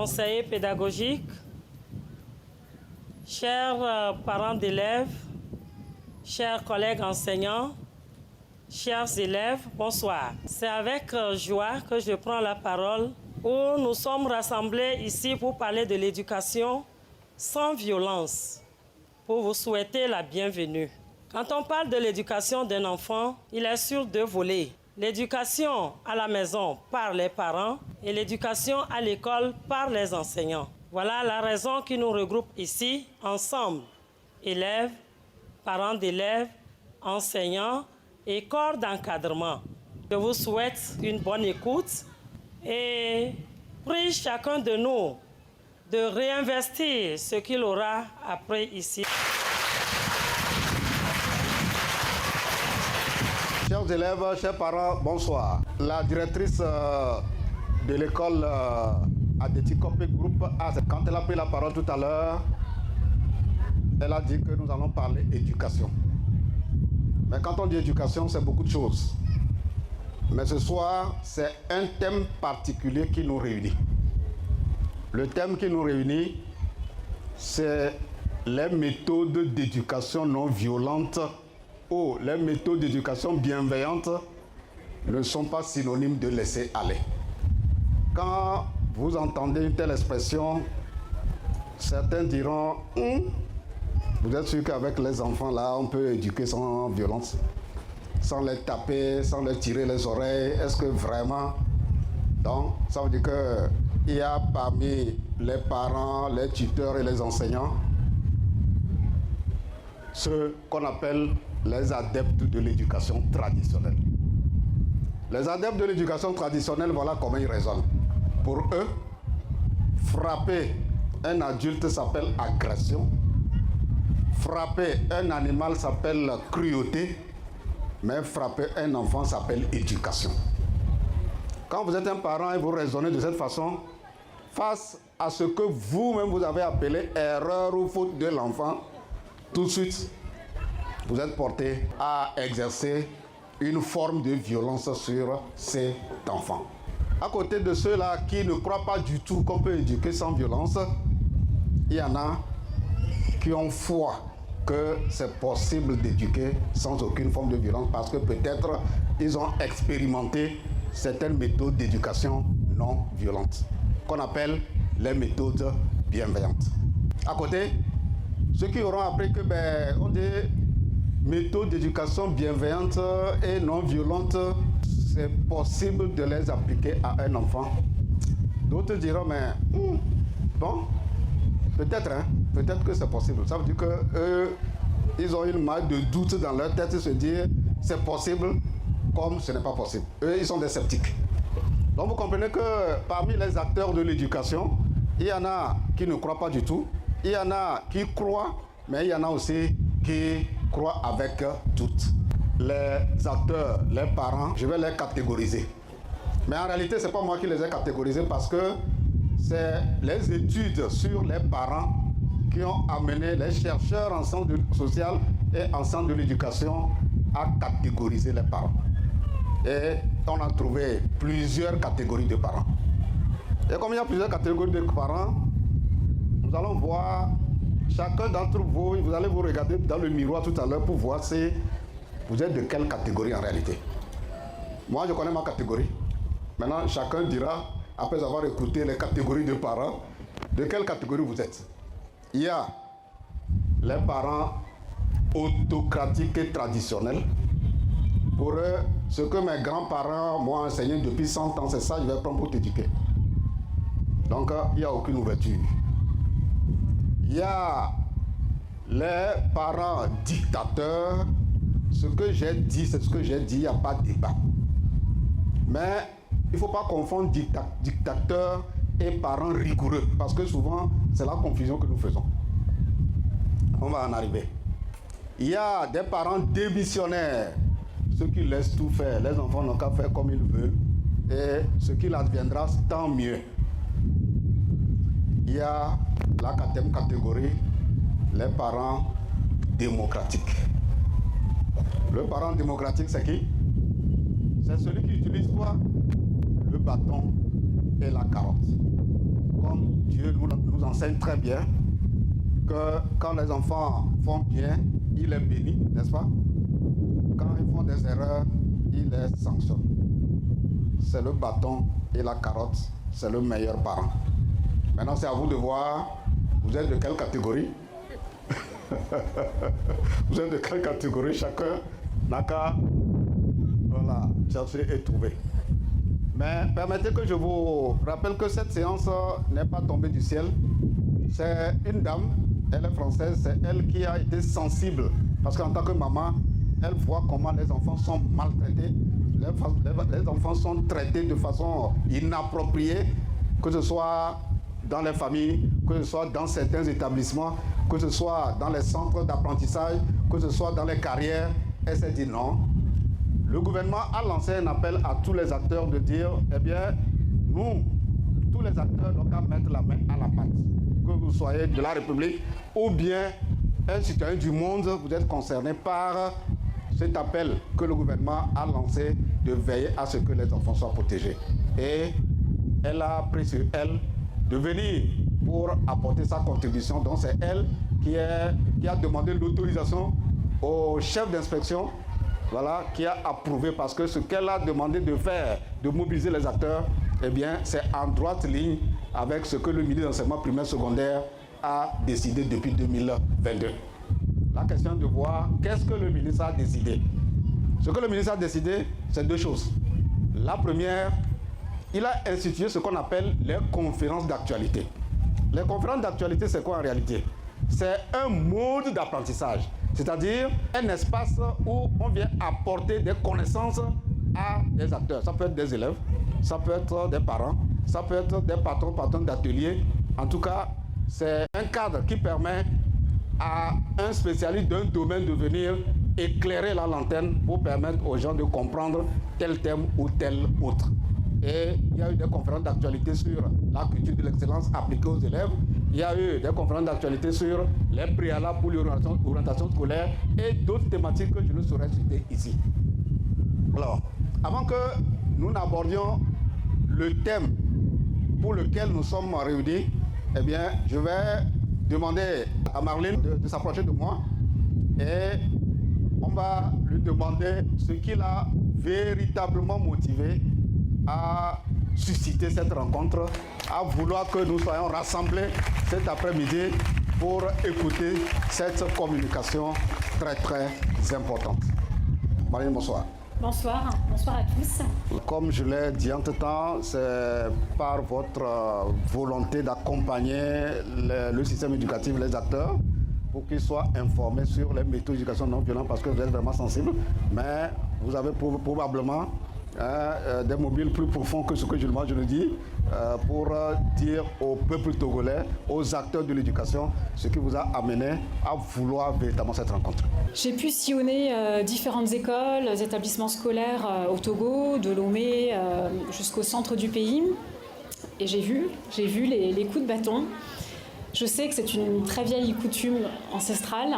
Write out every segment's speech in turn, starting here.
conseillers pédagogiques, chers parents d'élèves, chers collègues enseignants, chers élèves, bonsoir. C'est avec joie que je prends la parole où nous sommes rassemblés ici pour parler de l'éducation sans violence, pour vous souhaiter la bienvenue. Quand on parle de l'éducation d'un enfant, il est sur deux volets. L'éducation à la maison par les parents et l'éducation à l'école par les enseignants. Voilà la raison qui nous regroupe ici, ensemble, élèves, parents d'élèves, enseignants et corps d'encadrement. Je vous souhaite une bonne écoute et prie chacun de nous de réinvestir ce qu'il aura appris ici. Chers élèves, chers parents, bonsoir. La directrice de l'école Adeti Copec Group, quand elle a pris la parole tout à l'heure, elle a dit que nous allons parler éducation. Mais quand on dit éducation, c'est beaucoup de choses. Mais ce soir, c'est un thème particulier qui nous réunit. Le thème qui nous réunit, c'est les méthodes d'éducation non violentes. Oh, les méthodes d'éducation bienveillantes ne sont pas synonymes de laisser aller. Quand vous entendez une telle expression, certains diront vous êtes sûr qu'avec les enfants là, on peut éduquer sans violence, sans les taper, sans les tirer les oreilles. Est-ce que vraiment? Donc, ça veut dire qu'il y a parmi les parents, les tuteurs et les enseignants ceux qu'on appelle les adeptes de l'éducation traditionnelle. Les adeptes de l'éducation traditionnelle, voilà comment ils raisonnent. Pour eux, frapper un adulte s'appelle agression. Frapper un animal s'appelle cruauté. Mais frapper un enfant s'appelle éducation. Quand vous êtes un parent et vous raisonnez de cette façon, face à ce que vous-même vous avez appelé erreur ou faute de l'enfant, tout de suite, vous êtes porté à exercer une forme de violence sur cet enfant. À côté de ceux-là qui ne croient pas du tout qu'on peut éduquer sans violence, il y en a qui ont foi que c'est possible d'éduquer sans aucune forme de violence parce que peut-être ils ont expérimenté certaines méthodes d'éducation non violentes, qu'on appelle les méthodes bienveillantes. À côté, ceux qui auront appris que on dit méthodes d'éducation bienveillantes et non violentes, c'est possible de les appliquer à un enfant. D'autres diront, mais bon, peut-être, peut-être que c'est possible. Ça veut dire qu'eux, ils ont une maille de doute dans leur tête, ils se disent, c'est possible, comme ce n'est pas possible. Eux, ils sont des sceptiques. Donc vous comprenez que parmi les acteurs de l'éducation, il y en a qui ne croient pas du tout, il y en a qui croient, mais il y en a aussi qui croient avec doute. Les acteurs, les parents, je vais les catégoriser. Mais en réalité, ce n'est pas moi qui les ai catégorisés parce que c'est les études sur les parents qui ont amené les chercheurs en sciences sociales et en sciences de l'éducation à catégoriser les parents. Et on a trouvé plusieurs catégories de parents. Et comme il y a plusieurs catégories de parents, nous allons voir chacun d'entre vous, vous allez vous regarder dans le miroir tout à l'heure pour voir si vous êtes de quelle catégorie en réalité. Moi, je connais ma catégorie. Maintenant, chacun dira, après avoir écouté les catégories de parents, de quelle catégorie vous êtes. Il y a les parents autocratiques et traditionnels. Pour eux, ce que mes grands-parents m'ont enseigné depuis 100 ans, c'est ça, je vais prendre pour t'éduquer. Donc, il n'y a aucune ouverture. Il y a les parents dictateurs. Ce que j'ai dit, c'est ce que j'ai dit, il n'y a pas de débat. Mais il ne faut pas confondre dictateur et parents rigoureux, parce que souvent, c'est la confusion que nous faisons. On va en arriver. Il y a des parents démissionnaires, ceux qui laissent tout faire. Les enfants n'ont qu'à faire comme ils veulent, et ce qu'il adviendra, tant mieux. Il y a la quatrième catégorie, les parents démocratiques. Le parent démocratique, c'est qui? C'est celui qui utilise quoi? Le bâton et la carotte. comme Dieu nous enseigne très bien, que quand les enfants font bien, il les bénit, n'est-ce pas? Quand ils font des erreurs, il les sanctionne. C'est le bâton et la carotte, c'est le meilleur parent. Maintenant, c'est à vous de voir, vous êtes de quelle catégorie? Vous êtes de quelle catégorie? Chacun n'a qu'à chercher et trouver. Mais permettez que je vous rappelle que cette séance n'est pas tombée du ciel. C'est une dame, elle est française, c'est elle qui a été sensible. Parce qu'en tant que maman, elle voit comment les enfants sont maltraités. Les enfants sont traités de façon inappropriée, que ce soit dans les familles, que ce soit dans certains établissements, que ce soit dans les centres d'apprentissage, que ce soit dans les carrières. Elle s'est dit non. Le gouvernement a lancé un appel à tous les acteurs de dire, eh bien, nous, tous les acteurs, n'ont qu'à mettre la main à la pâte. Que vous soyez de la République ou bien un citoyen du monde, vous êtes concerné par cet appel que le gouvernement a lancé de veiller à ce que les enfants soient protégés. Et elle a pris sur elle de venir pour apporter sa contribution. Donc c'est elle qui a demandé l'autorisation au chef d'inspection, voilà, qui a approuvé, parce que ce qu'elle a demandé de faire, de mobiliser les acteurs, eh bien, c'est en droite ligne avec ce que le ministre de l'enseignement primaire secondaire a décidé depuis 2022. La question est de voir qu'est-ce que le ministre a décidé. Ce que le ministre a décidé, c'est deux choses. La première, il a institué ce qu'on appelle les conférences d'actualité. Les conférences d'actualité, c'est quoi en réalité? C'est un mode d'apprentissage, c'est-à-dire un espace où on vient apporter des connaissances à des acteurs. Ça peut être des élèves, ça peut être des parents, ça peut être des patrons d'ateliers. En tout cas, c'est un cadre qui permet à un spécialiste d'un domaine de venir éclairer la lanterne pour permettre aux gens de comprendre tel thème ou tel autre. Et il y a eu des conférences d'actualité sur la culture de l'excellence appliquée aux élèves. Il y a eu des conférences d'actualité sur les préalables pour l'orientation scolaire et d'autres thématiques que je ne saurais citer ici. Alors, avant que nous n'abordions le thème pour lequel nous sommes réunis, eh bien, je vais demander à Marlène de s'approcher de moi et on va lui demander ce qui l'a véritablement motivé à susciter cette rencontre, à vouloir que nous soyons rassemblés cet après-midi pour écouter cette communication très très importante. Marlène, bonsoir. Bonsoir, bonsoir à tous. Comme je l'ai dit entre-temps, c'est par votre volonté d'accompagner le système éducatif, les acteurs, pour qu'ils soient informés sur les méthodes d'éducation non violente, parce que vous êtes vraiment sensible, mais vous avez probablement des mobiles plus profonds que ce que moi je le dis, pour dire au peuple togolais, aux acteurs de l'éducation, ce qui vous a amené à vouloir véritablement cette rencontre. J'ai pu sillonner différentes écoles, établissements scolaires au Togo, de Lomé jusqu'au centre du pays, et j'ai vu les coups de bâton. Je sais que c'est une très vieille coutume ancestrale,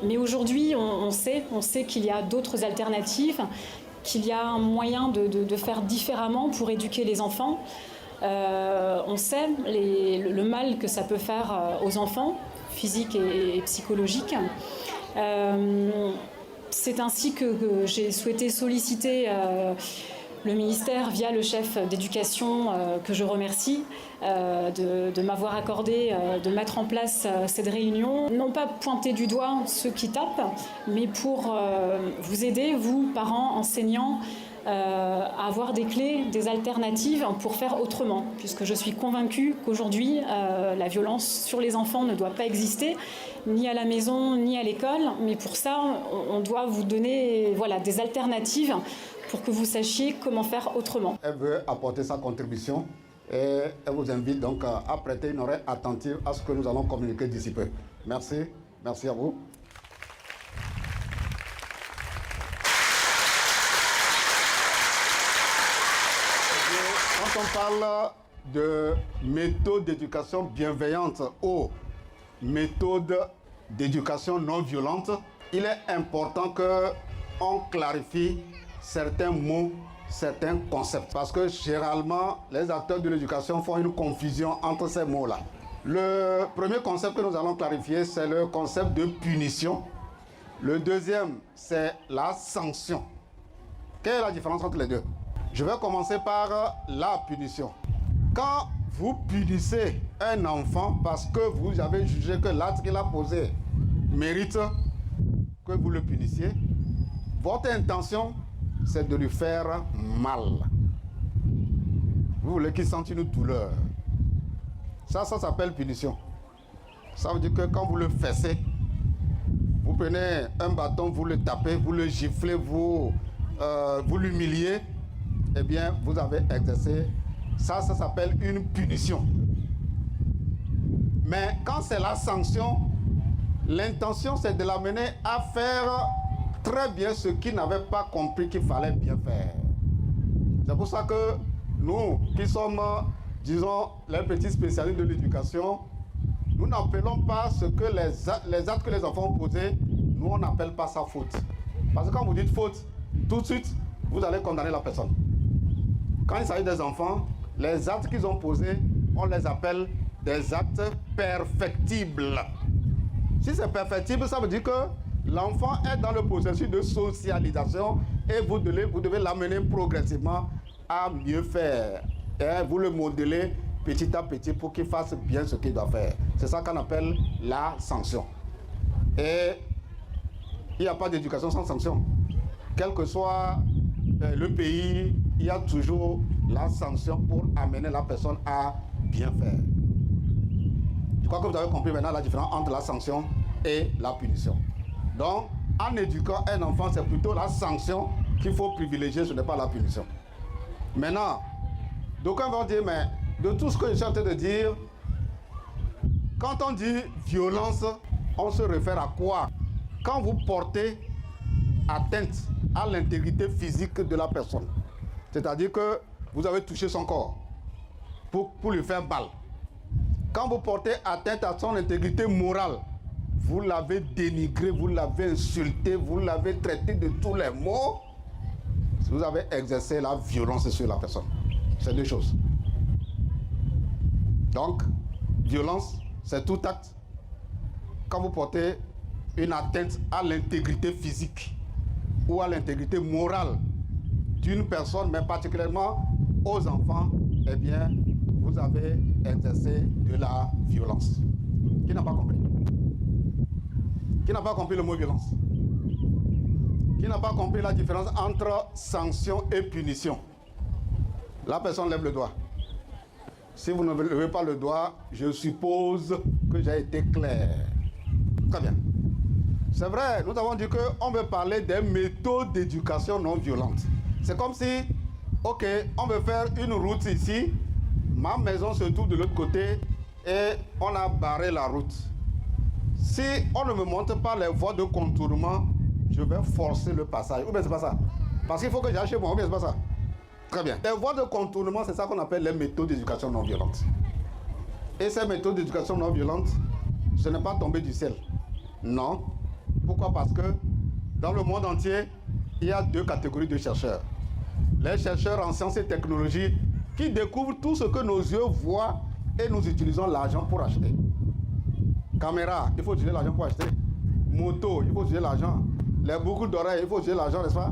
mais aujourd'hui on sait qu'il y a d'autres alternatives, qu'il y a un moyen de faire différemment pour éduquer les enfants. On sait le mal que ça peut faire aux enfants, physique et psychologique. C'est ainsi que j'ai souhaité solliciter le ministère via le chef d'éducation, que je remercie, de m'avoir accordé de mettre en place cette réunion. Non pas pointer du doigt ceux qui tapent, mais pour vous aider, vous, parents, enseignants, à avoir des clés, des alternatives pour faire autrement, puisque je suis convaincue qu'aujourd'hui, la violence sur les enfants ne doit pas exister, ni à la maison, ni à l'école, mais pour ça, on doit vous donner des alternatives pour que vous sachiez comment faire autrement. Elle veut apporter sa contribution et elle vous invite donc à prêter une oreille attentive à ce que nous allons communiquer d'ici peu. Merci, merci à vous. Quand on parle de méthodes d'éducation bienveillante ou méthodes d'éducation non violente, il est important qu'on clarifie certains mots certains concepts. Parce que généralement, les acteurs de l'éducation font une confusion entre ces mots-là. Le premier concept que nous allons clarifier, c'est le concept de punition. Le deuxième, c'est la sanction. Quelle est la différence entre les deux? Je vais commencer par la punition. Quand vous punissez un enfant parce que vous avez jugé que l'acte qu'il a posé mérite que vous le punissiez, votre intention, c'est de lui faire mal. Vous voulez qu'il sente une douleur. Ça s'appelle punition. Ça veut dire que quand vous le fessez, vous prenez un bâton, vous le tapez, vous le giflez, vous l'humiliez, eh bien, vous avez exercé. Ça s'appelle une punition. Mais quand c'est la sanction, l'intention, c'est de l'amener à faire très bien ce qu'il n'avait pas compris qu'il fallait bien faire. C'est pour ça que nous, qui sommes, disons, les petits spécialistes de l'éducation, nous n'appelons pas ce que les actes que les enfants ont posés, nous on n'appelle pas ça faute. Parce que quand vous dites faute, tout de suite, vous allez condamner la personne. Quand il s'agit des enfants, les actes qu'ils ont posés, on les appelle des actes perfectibles. Si c'est perfectible, ça veut dire que l'enfant est dans le processus de socialisation et vous devez l'amener progressivement à mieux faire. Et vous le modelez petit à petit pour qu'il fasse bien ce qu'il doit faire. C'est ça qu'on appelle la sanction. Et il n'y a pas d'éducation sans sanction. Quel que soit le pays, il y a toujours la sanction pour amener la personne à bien faire. Je crois que vous avez compris maintenant la différence entre la sanction et la punition. Donc, en éduquant un enfant, c'est plutôt la sanction qu'il faut privilégier, ce n'est pas la punition. Maintenant, d'aucuns vont dire, mais de tout ce que je suis en train de dire, quand on dit violence, on se réfère à quoi? Quand vous portez atteinte à l'intégrité physique de la personne, c'est-à-dire que vous avez touché son corps pour lui faire mal. Quand vous portez atteinte à son intégrité morale, vous l'avez dénigré, vous l'avez insulté, vous l'avez traité de tous les maux, vous avez exercé la violence sur la personne. C'est deux choses. Donc, violence, c'est tout acte. Quand vous portez une atteinte à l'intégrité physique ou à l'intégrité morale d'une personne, mais particulièrement aux enfants, eh bien, vous avez exercé de la violence. Qui n'a pas compris? Qui n'a pas compris le mot violence? Qui n'a pas compris la différence entre sanction et punition? La personne lève le doigt. Si vous ne levez pas le doigt, je suppose que j'ai été clair. Très bien. C'est vrai, nous avons dit qu'on veut parler des méthodes d'éducation non violente. C'est comme si, ok, on veut faire une route ici, ma maison se trouve de l'autre côté et on a barré la route. Si on ne me montre pas les voies de contournement, je vais forcer le passage. Ou bien c'est pas ça? Parce qu'il faut que j'aille chez moi, ou bien c'est pas ça? Très bien. Les voies de contournement, c'est ça qu'on appelle les méthodes d'éducation non violente. Et ces méthodes d'éducation non violente, ce n'est pas tombé du ciel. Non. Pourquoi? Parce que dans le monde entier, il y a deux catégories de chercheurs. Les chercheurs en sciences et technologies qui découvrent tout ce que nos yeux voient et nous utilisons l'argent pour acheter. Caméra, il faut utiliser l'argent pour acheter. Moto, il faut utiliser l'argent. Les boucles d'oreilles, il faut utiliser l'argent, n'est-ce pas?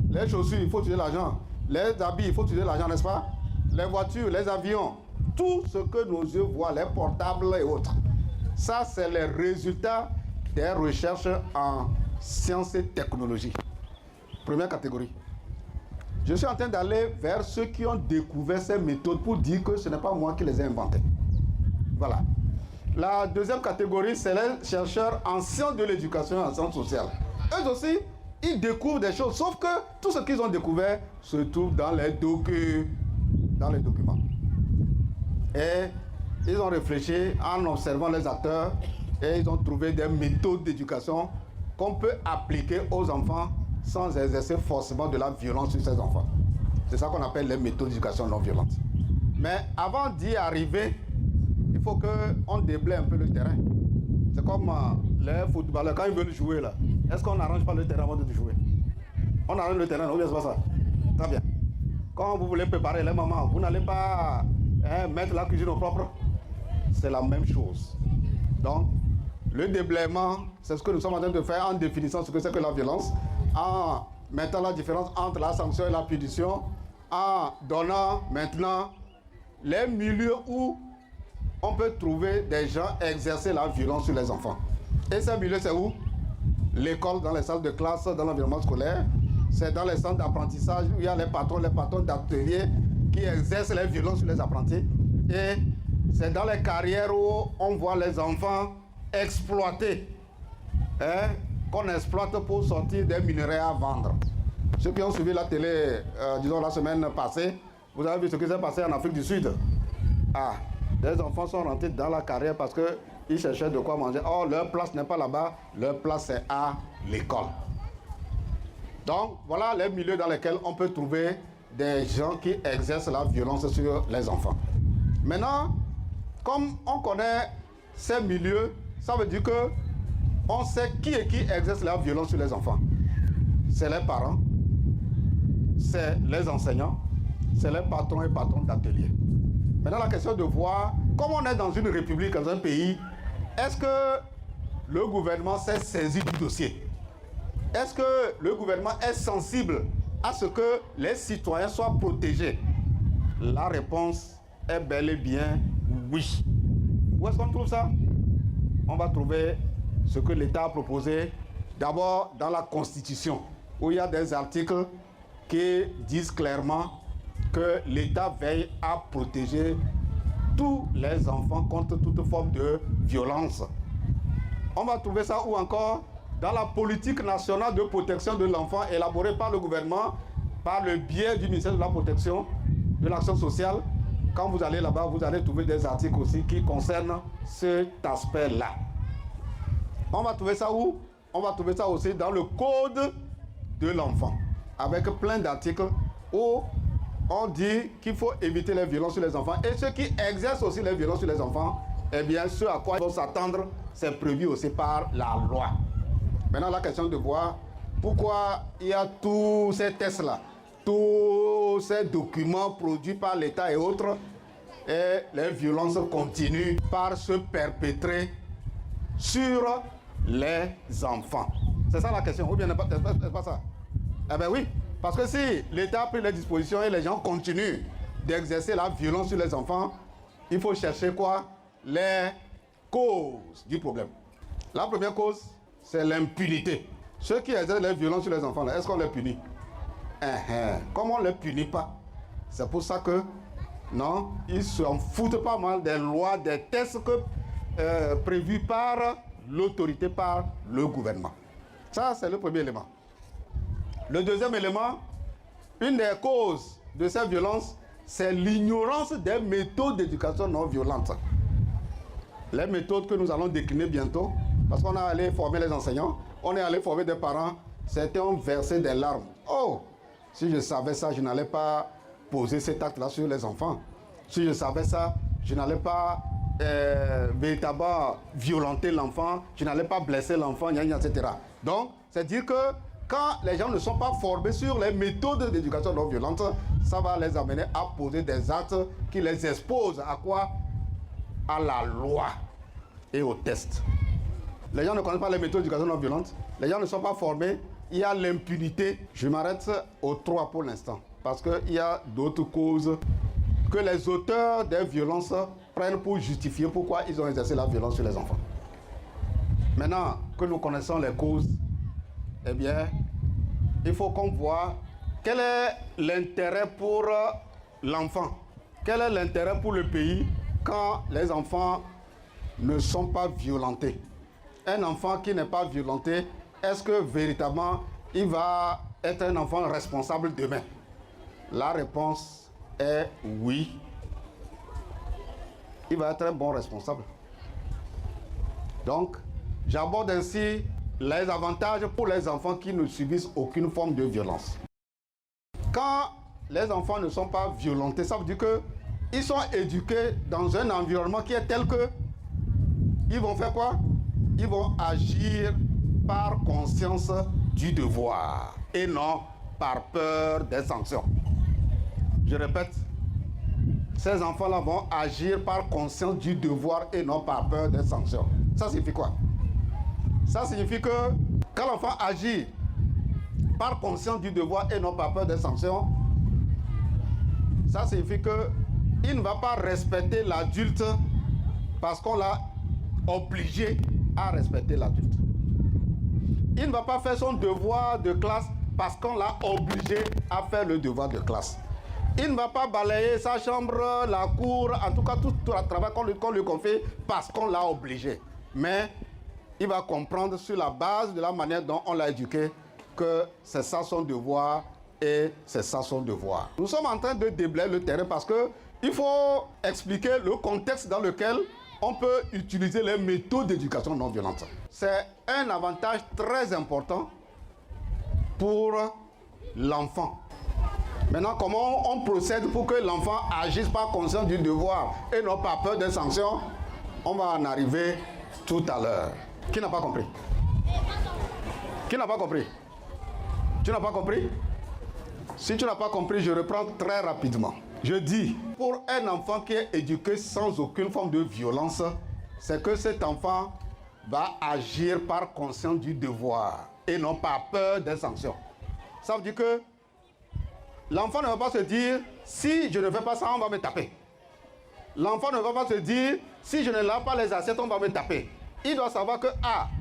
Les chaussures, il faut utiliser l'argent. Les habits, il faut utiliser l'argent, n'est-ce pas? Les voitures, les avions, tout ce que nos yeux voient, les portables et autres. Ça, c'est les résultats des recherches en sciences et technologies. Première catégorie. Je suis en train d'aller vers ceux qui ont découvert ces méthodes pour dire que ce n'est pas moi qui les ai inventées. Voilà. La deuxième catégorie, c'est les chercheurs en sciences de l'éducation et en sciences sociales. Eux aussi, ils découvrent des choses, sauf que tout ce qu'ils ont découvert se trouve dans les documents. Et ils ont réfléchi en observant les acteurs et ils ont trouvé des méthodes d'éducation qu'on peut appliquer aux enfants sans exercer forcément de la violence sur ces enfants. C'est ça qu'on appelle les méthodes d'éducation non violente. Mais avant d'y arriver, il faut qu'on déblaye un peu le terrain. C'est comme les footballeurs, quand ils veulent jouer là, est-ce qu'on n'arrange pas le terrain avant de jouer? On arrange le terrain, ou bien c'est pas ça? Très bien. Quand vous voulez préparer les mamans, vous n'allez pas mettre la cuisine au propre. C'est la même chose. Donc, le déblaiement, c'est ce que nous sommes en train de faire en définissant ce que c'est que la violence, en mettant la différence entre la sanction et la punition, en donnant maintenant les milieux où on peut trouver des gens exercer la violence sur les enfants. Et ces milieux, c'est où? L'école, dans les salles de classe, dans l'environnement scolaire. C'est dans les centres d'apprentissage où il y a les patrons d'ateliers qui exercent les violences sur les apprentis. Et c'est dans les carrières où on voit les enfants exploités, qu'on exploite pour sortir des minerais à vendre. Ceux qui ont suivi la télé, disons la semaine passée, vous avez vu ce qui s'est passé en Afrique du Sud. Des enfants sont rentrés dans la carrière parce qu'ils cherchaient de quoi manger. Or, leur place n'est pas là-bas, leur place est à l'école. Donc, voilà les milieux dans lesquels on peut trouver des gens qui exercent la violence sur les enfants. Maintenant, comme on connaît ces milieux, ça veut dire qu'on sait qui et qui exerce la violence sur les enfants. C'est les parents, c'est les enseignants, c'est les patrons et patronnes d'ateliers. Maintenant, la question de voir, comme on est dans une république, dans un pays, est-ce que le gouvernement s'est saisi du dossier? Est-ce que le gouvernement est sensible à ce que les citoyens soient protégés? La réponse est bel et bien oui. Où est-ce qu'on trouve ça? On va trouver ce que l'État a proposé d'abord dans la Constitution, où il y a des articles qui disent clairement que l'État veille à protéger tous les enfants contre toute forme de violence. On va trouver ça où encore? Dans la politique nationale de protection de l'enfant élaborée par le gouvernement, par le biais du ministère de la protection, de l'action sociale. Quand vous allez là-bas, vous allez trouver des articles aussi qui concernent cet aspect-là. On va trouver ça où? On va trouver ça aussi dans le code de l'enfant, avec plein d'articles où on dit qu'il faut éviter les violences sur les enfants. Et ceux qui exercent aussi les violences sur les enfants, eh bien, ce à quoi il faut s'attendre, c'est prévu aussi par la loi. Maintenant, la question de voir pourquoi il y a tous ces tests-là, tous ces documents produits par l'État et autres, et les violences continuent par se perpétrer sur les enfants. C'est ça la question, ou bien n'est-ce pas ça? Eh bien oui, parce que si l'État a pris les dispositions et les gens continuent d'exercer la violence sur les enfants, il faut chercher quoi? Les causes du problème. La première cause, c'est l'impunité. Ceux qui exercent les violences sur les enfants, est-ce qu'on les punit? Comme on ne les punit pas, c'est pour ça que, non, ils s'en foutent pas mal des lois, des tests prévus par l'autorité, par le gouvernement. Ça, c'est le premier élément. Le deuxième élément, une des causes de ces violences, c'est l'ignorance des méthodes d'éducation non violente. Les méthodes que nous allons décliner bientôt, parce qu'on est allé former les enseignants, on est allé former des parents, certains ont versé des larmes. Oh, si je savais ça, je n'allais pas poser cet acte-là sur les enfants. Si je savais ça, je n'allais pas véritablement violenter l'enfant, je n'allais pas blesser l'enfant, etc. Donc, c'est dire que quand les gens ne sont pas formés sur les méthodes d'éducation non violente, ça va les amener à poser des actes qui les exposent à quoi? À la loi et au test. Les gens ne connaissent pas les méthodes d'éducation non violente, les gens ne sont pas formés, il y a l'impunité. Je m'arrête aux 3 pour l'instant, parce qu'il y a d'autres causes que les auteurs des violences prennent pour justifier pourquoi ils ont exercé la violence sur les enfants. Maintenant que nous connaissons les causes, eh bien, il faut qu'on voit quel est l'intérêt pour l'enfant, quel est l'intérêt pour le pays quand les enfants ne sont pas violentés. Un enfant qui n'est pas violenté, est-ce que véritablement il va être un enfant responsable demain? La réponse est oui. Il va être un bon responsable. Donc, j'aborde ainsi les avantages pour les enfants qui ne subissent aucune forme de violence. Quand les enfants ne sont pas violentés, ça veut dire qu'ils sont éduqués dans un environnement qui est tel que ils vont faire quoi? Ils vont agir par conscience du devoir et non par peur des sanctions. Je répète, ces enfants-là vont agir par conscience du devoir et non par peur des sanctions. Ça signifie quoi? Ça signifie que quand l'enfant agit par conscience du devoir et non par peur des sanctions, ça signifie qu'il ne va pas respecter l'adulte parce qu'on l'a obligé à respecter l'adulte. Il ne va pas faire son devoir de classe parce qu'on l'a obligé à faire le devoir de classe. Il ne va pas balayer sa chambre, la cour, en tout cas tout le travail qu'on lui confie parce qu'on l'a obligé. Mais il va comprendre sur la base de la manière dont on l'a éduqué que c'est ça son devoir et c'est ça son devoir. Nous sommes en train de déblayer le terrain parce qu'il faut expliquer le contexte dans lequel on peut utiliser les méthodes d'éducation non violente. C'est un avantage très important pour l'enfant. Maintenant, comment on procède pour que l'enfant agisse par conscience du devoir et non pas peur des sanctions? On va en arriver tout à l'heure. Qui n'a pas compris? Qui n'a pas compris? Tu n'as pas compris? Si tu n'as pas compris, je reprends très rapidement. Je dis, pour un enfant qui est éduqué sans aucune forme de violence, c'est que cet enfant va agir par conscience du devoir et non par peur des sanctions. Ça veut dire que l'enfant ne va pas se dire, si je ne fais pas ça, on va me taper. L'enfant ne va pas se dire, si je ne lave pas les assiettes, on va me taper. Il doit savoir que,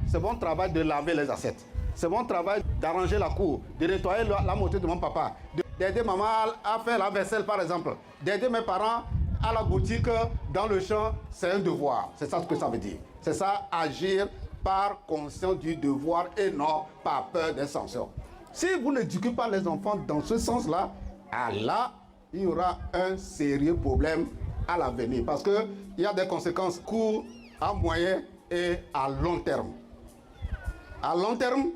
c'est mon travail de laver les assiettes. C'est mon travail d'arranger la cour, de nettoyer la moitié de mon papa, d'aider maman à faire la vaisselle par exemple, d'aider mes parents à la boutique, dans le champ, c'est un devoir. C'est ça ce que ça veut dire. C'est ça, agir par conscience du devoir et non par peur des sanctions. Si vous n'éduquez pas les enfants dans ce sens-là, là, il y aura un sérieux problème à l'avenir parce qu'il y a des conséquences court, à moyen et à long terme. À long terme,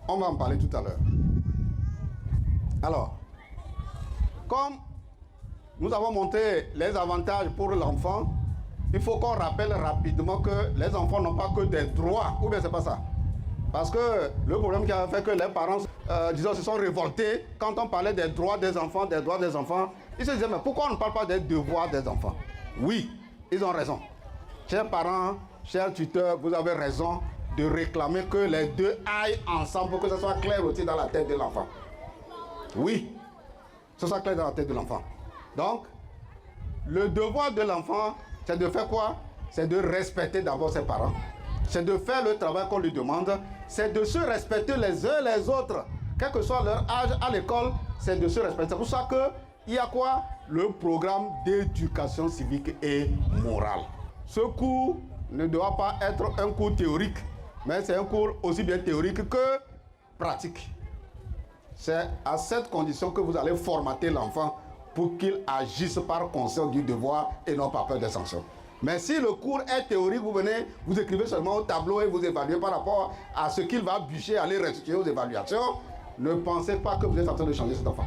on va en parler tout à l'heure. Alors, comme nous avons montré les avantages pour l'enfant, il faut qu'on rappelle rapidement que les enfants n'ont pas que des droits, ou bien c'est pas ça. Parce que le problème qui a fait que les parents, se sont révoltés quand on parlait des droits des enfants, ils se disaient, mais pourquoi on ne parle pas des devoirs des enfants? Oui, ils ont raison. Chers parents, chers tuteurs, vous avez raison de réclamer que les deux aillent ensemble pour que ce soit clair aussi dans la tête de l'enfant. Oui, que ce soit clair dans la tête de l'enfant. Donc, le devoir de l'enfant, c'est de faire quoi? C'est de respecter d'abord ses parents. C'est de faire le travail qu'on lui demande. C'est de se respecter les uns les autres. Quel que soit leur âge à l'école, c'est de se respecter. C'est pour ça qu'il y a quoi? Le programme d'éducation civique et morale. Ce cours ne doit pas être un cours théorique, mais c'est un cours aussi bien théorique que pratique. C'est à cette condition que vous allez formater l'enfant pour qu'il agisse par conscience du devoir et non par peur des sanctions. Mais si le cours est théorique, vous venez, vous écrivez seulement au tableau et vous évaluez par rapport à ce qu'il va bûcher, aller restituer aux évaluations, ne pensez pas que vous êtes en train de changer cet enfant.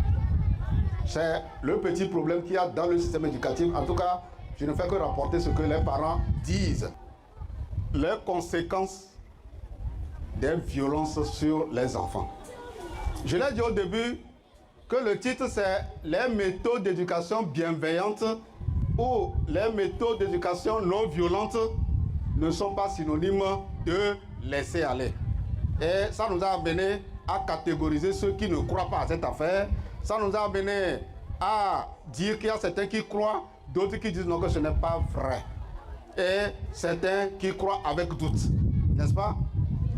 C'est le petit problème qu'il y a dans le système éducatif. En tout cas, je ne fais que rapporter ce que les parents disent. Les conséquences des violences sur les enfants. Je l'ai dit au début que le titre c'est les méthodes d'éducation bienveillante ou les méthodes d'éducation non violente ne sont pas synonymes de laisser aller. Et ça nous a amené à catégoriser ceux qui ne croient pas à cette affaire. Ça nous a amené à dire qu'il y a certains qui croient, d'autres qui disent non, que ce n'est pas vrai. Et certains qui croient avec doute. N'est-ce pas?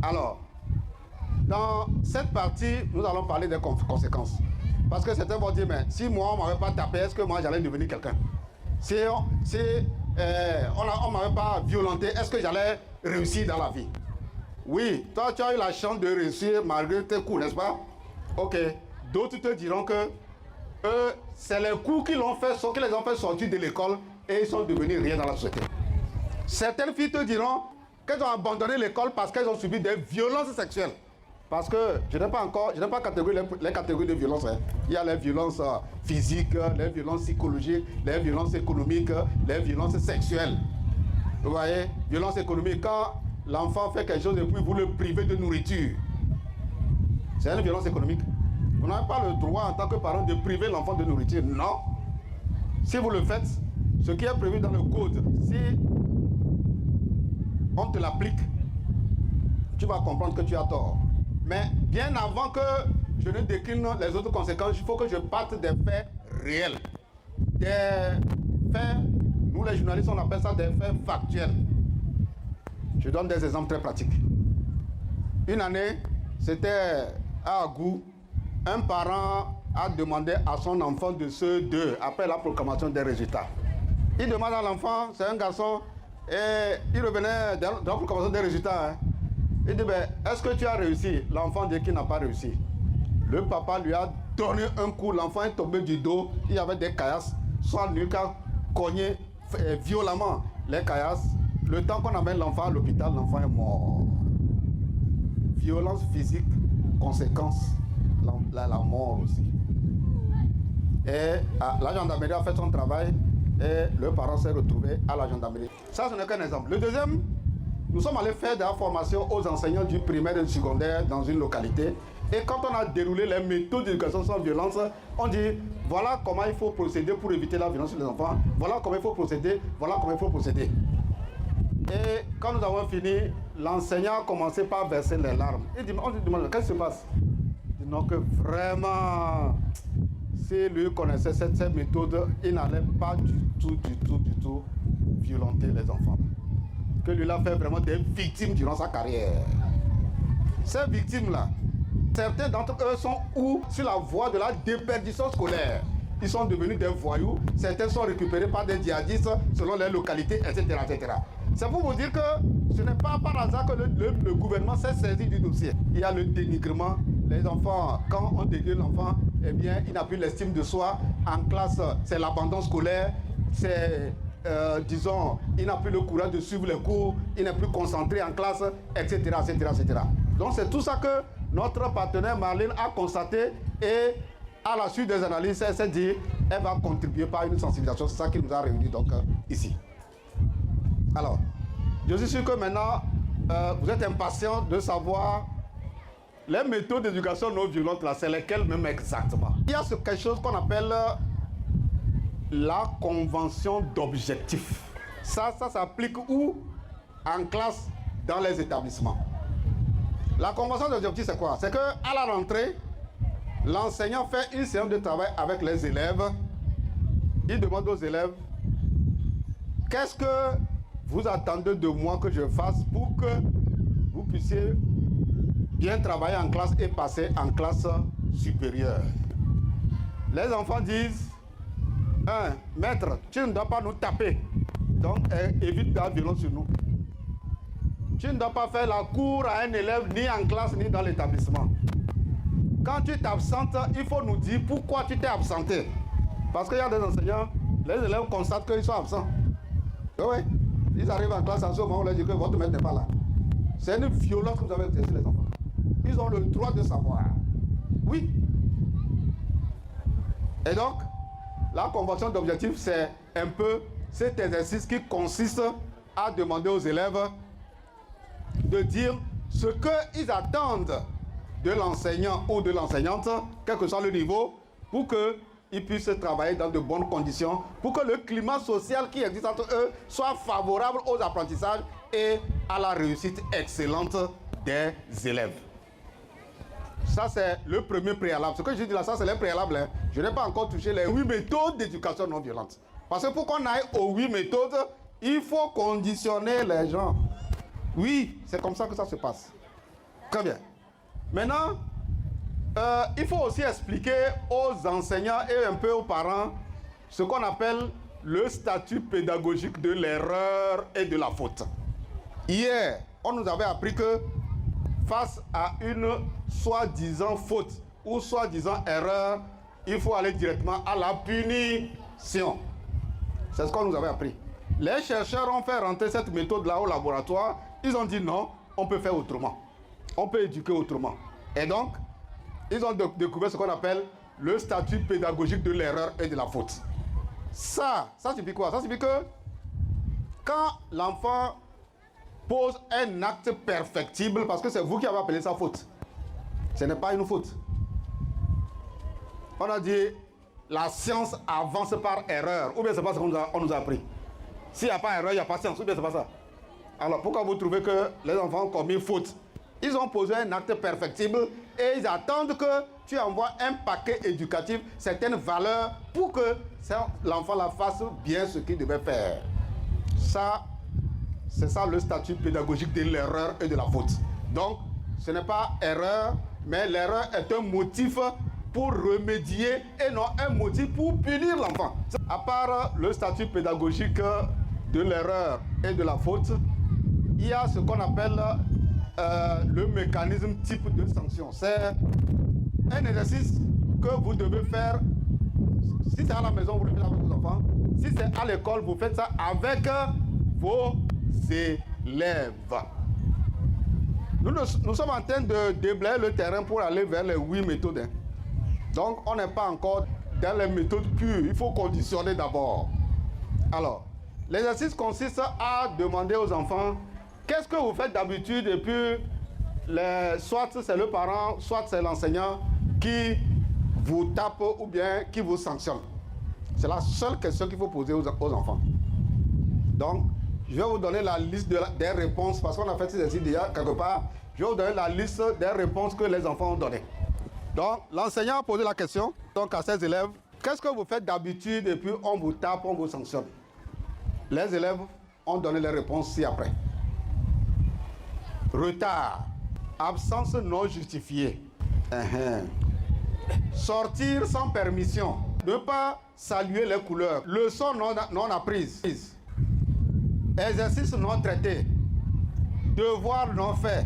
Alors, dans cette partie, nous allons parler des conséquences. Parce que certains vont dire, mais si moi on ne m'avait pas tapé, est-ce que moi j'allais devenir quelqu'un? Si on ne m'avait pas violenté, est-ce que j'allais réussir dans la vie? Oui, toi tu as eu la chance de réussir malgré tes coups, n'est-ce pas? Ok, d'autres te diront que c'est les coups qui les ont fait sortir de l'école et ils sont devenus rien dans la société. Certaines filles te diront qu'elles ont abandonné l'école parce qu'elles ont subi des violences sexuelles. Parce que je n'ai pas catégorisé les catégories de violence. Hein. Il y a les violences physiques, les violences psychologiques, les violences économiques, les violences sexuelles. Vous voyez, violence économique, quand l'enfant fait quelque chose et puis vous le privez de nourriture. C'est une violence économique. Vous n'avez pas le droit en tant que parent de priver l'enfant de nourriture. Non. Si vous le faites, ce qui est prévu dans le code, si on te l'applique, tu vas comprendre que tu as tort. Mais bien avant que je ne décline les autres conséquences, il faut que je parte des faits réels. Des faits, nous les journalistes on appelle ça des faits factuels. Je donne des exemples très pratiques. Une année, c'était à Agou, un parent a demandé à son enfant de CE2 après la proclamation des résultats. Il demande à l'enfant, c'est un garçon, et il revenait de la proclamation des résultats. Hein. Il dit, ben, est-ce que tu as réussi? L'enfant dit qu'il n'a pas réussi. Le papa lui a donné un coup, l'enfant est tombé du dos, il y avait des caillasses, son nuque a cogné violemment les caillasses. Le temps qu'on amène l'enfant à l'hôpital, l'enfant est mort. Violence physique, conséquence, la mort aussi. Et la gendarmerie a fait son travail et le parent s'est retrouvé à la gendarmerie. Ça, ce n'est qu'un exemple. Le deuxième, nous sommes allés faire de la formation aux enseignants du primaire et du secondaire dans une localité. Et quand on a déroulé les méthodes d'éducation sans violence, on dit voilà comment il faut procéder pour éviter la violence sur les enfants, voilà comment il faut procéder, voilà comment il faut procéder. Et quand nous avons fini, l'enseignant a commencé par verser les larmes. On se demande qu'est-ce qui se passe? Il dit non, que vraiment, si lui connaissait cette méthode, il n'allait pas du tout violenter les enfants. Que lui a fait vraiment des victimes durant sa carrière. Ces victimes-là, certains d'entre eux sont sur la voie de la déperdition scolaire. Ils sont devenus des voyous, certains sont récupérés par des djihadistes selon les localités, etc. etc. C'est pour vous dire que ce n'est pas par hasard que le gouvernement s'est saisi du dossier. Il y a le dénigrement. Les enfants, quand on dénigre l'enfant, eh bien, il n'a plus l'estime de soi. En classe, c'est l'abandon scolaire, c'est, disons, il n'a plus le courage de suivre les cours, il n'est plus concentré en classe, etc., etc., etc. Donc c'est tout ça que notre partenaire Marlène a constaté et à la suite des analyses, elle s'est dit, elle va contribuer par une sensibilisation. C'est ça qui nous a réunis donc ici. Alors, je suis sûr que maintenant, vous êtes impatients de savoir les méthodes d'éducation non violente, là, c'est lesquelles même exactement. Il y a quelque chose qu'on appelle la convention d'objectifs. Ça s'applique où? En classe, dans les établissements. La convention d'objectifs, c'est quoi? C'est qu'à la rentrée, l'enseignant fait une séance de travail avec les élèves. Il demande aux élèves, qu'est-ce que vous attendez de moi que je fasse pour que vous puissiez bien travailler en classe et passer en classe supérieure? Les enfants disent, maître, tu ne dois pas nous taper, donc évite la violence sur nous. Tu ne dois pas faire la cour à un élève ni en classe ni dans l'établissement. Quand tu t'absentes, il faut nous dire pourquoi tu t'es absenté. Parce qu'il y a des enseignants, les élèves constatent qu'ils sont absents. Oui, ils arrivent en classe en ce moment, on leur dit que votre maître n'est pas là. C'est une violence que vous avez exercée les enfants. Ils ont le droit de savoir. Oui. Et donc, la convention d'objectifs, c'est un peu cet exercice qui consiste à demander aux élèves de dire ce qu'ils attendent de l'enseignant ou de l'enseignante, quel que soit le niveau, pour qu'ils puissent travailler dans de bonnes conditions, pour que le climat social qui existe entre eux soit favorable aux apprentissages et à la réussite excellente des élèves. Ça, c'est le premier préalable. Ce que je dis là, ça, c'est les préalables. Hein. Je n'ai pas encore touché les 8 méthodes d'éducation non violente. Parce que pour qu'on aille aux 8 méthodes, il faut conditionner les gens. Oui, c'est comme ça que ça se passe. Très bien. Maintenant, il faut aussi expliquer aux enseignants et un peu aux parents ce qu'on appelle le statut pédagogique de l'erreur et de la faute. Hier, on nous avait appris que face à une soi-disant faute ou soi-disant erreur, il faut aller directement à la punition. C'est ce qu'on nous avait appris. Les chercheurs ont fait rentrer cette méthode-là au laboratoire. Ils ont dit non, on peut faire autrement. On peut éduquer autrement. Et donc, ils ont découvert ce qu'on appelle le statut pédagogique de l'erreur et de la faute. Ça signifie quoi? Ça signifie que quand l'enfant pose un acte perfectible, parce que c'est vous qui avez appelé ça faute, ce n'est pas une faute. On a dit la science avance par erreur. Ou bien c'est pas ce qu'on nous a appris. S'il n'y a pas erreur, il n'y a pas science. Ou bien c'est pas ça. Alors pourquoi vous trouvez que les enfants ont commis faute? Ils ont posé un acte perfectible et ils attendent que tu envoies un paquet éducatif, certaines valeurs pour que l'enfant la fasse bien ce qu'il devait faire. Ça, c'est ça le statut pédagogique de l'erreur et de la faute. Donc, ce n'est pas erreur, mais l'erreur est un motif pour remédier et non un motif pour punir l'enfant. À part le statut pédagogique de l'erreur et de la faute, il y a ce qu'on appelle le mécanisme type de sanction. C'est un exercice que vous devez faire. Si c'est à la maison, vous le faites avec vos enfants. Si c'est à l'école, vous faites ça avec vos élèves. Nous sommes en train de déblayer le terrain pour aller vers les 8 méthodes. Hein. Donc, on n'est pas encore dans les méthodes pures. Il faut conditionner d'abord. Alors, l'exercice consiste à demander aux enfants qu'est-ce que vous faites d'habitude et puis soit c'est le parent, soit c'est l'enseignant qui vous tape ou bien qui vous sanctionne. C'est la seule question qu'il faut poser aux enfants. Donc, je vais vous donner la liste des réponses parce qu'on a fait ces exercices déjà quelque part. Je vais vous donner la liste des réponses que les enfants ont données. Donc, l'enseignant a posé la question donc à ses élèves. Qu'est-ce que vous faites d'habitude et puis on vous tape, on vous sanctionne. Les élèves ont donné les réponses ci-après. Retard, absence non justifiée, sortir sans permission, ne pas saluer les couleurs, leçon non apprise, exercice non traité, devoir non fait,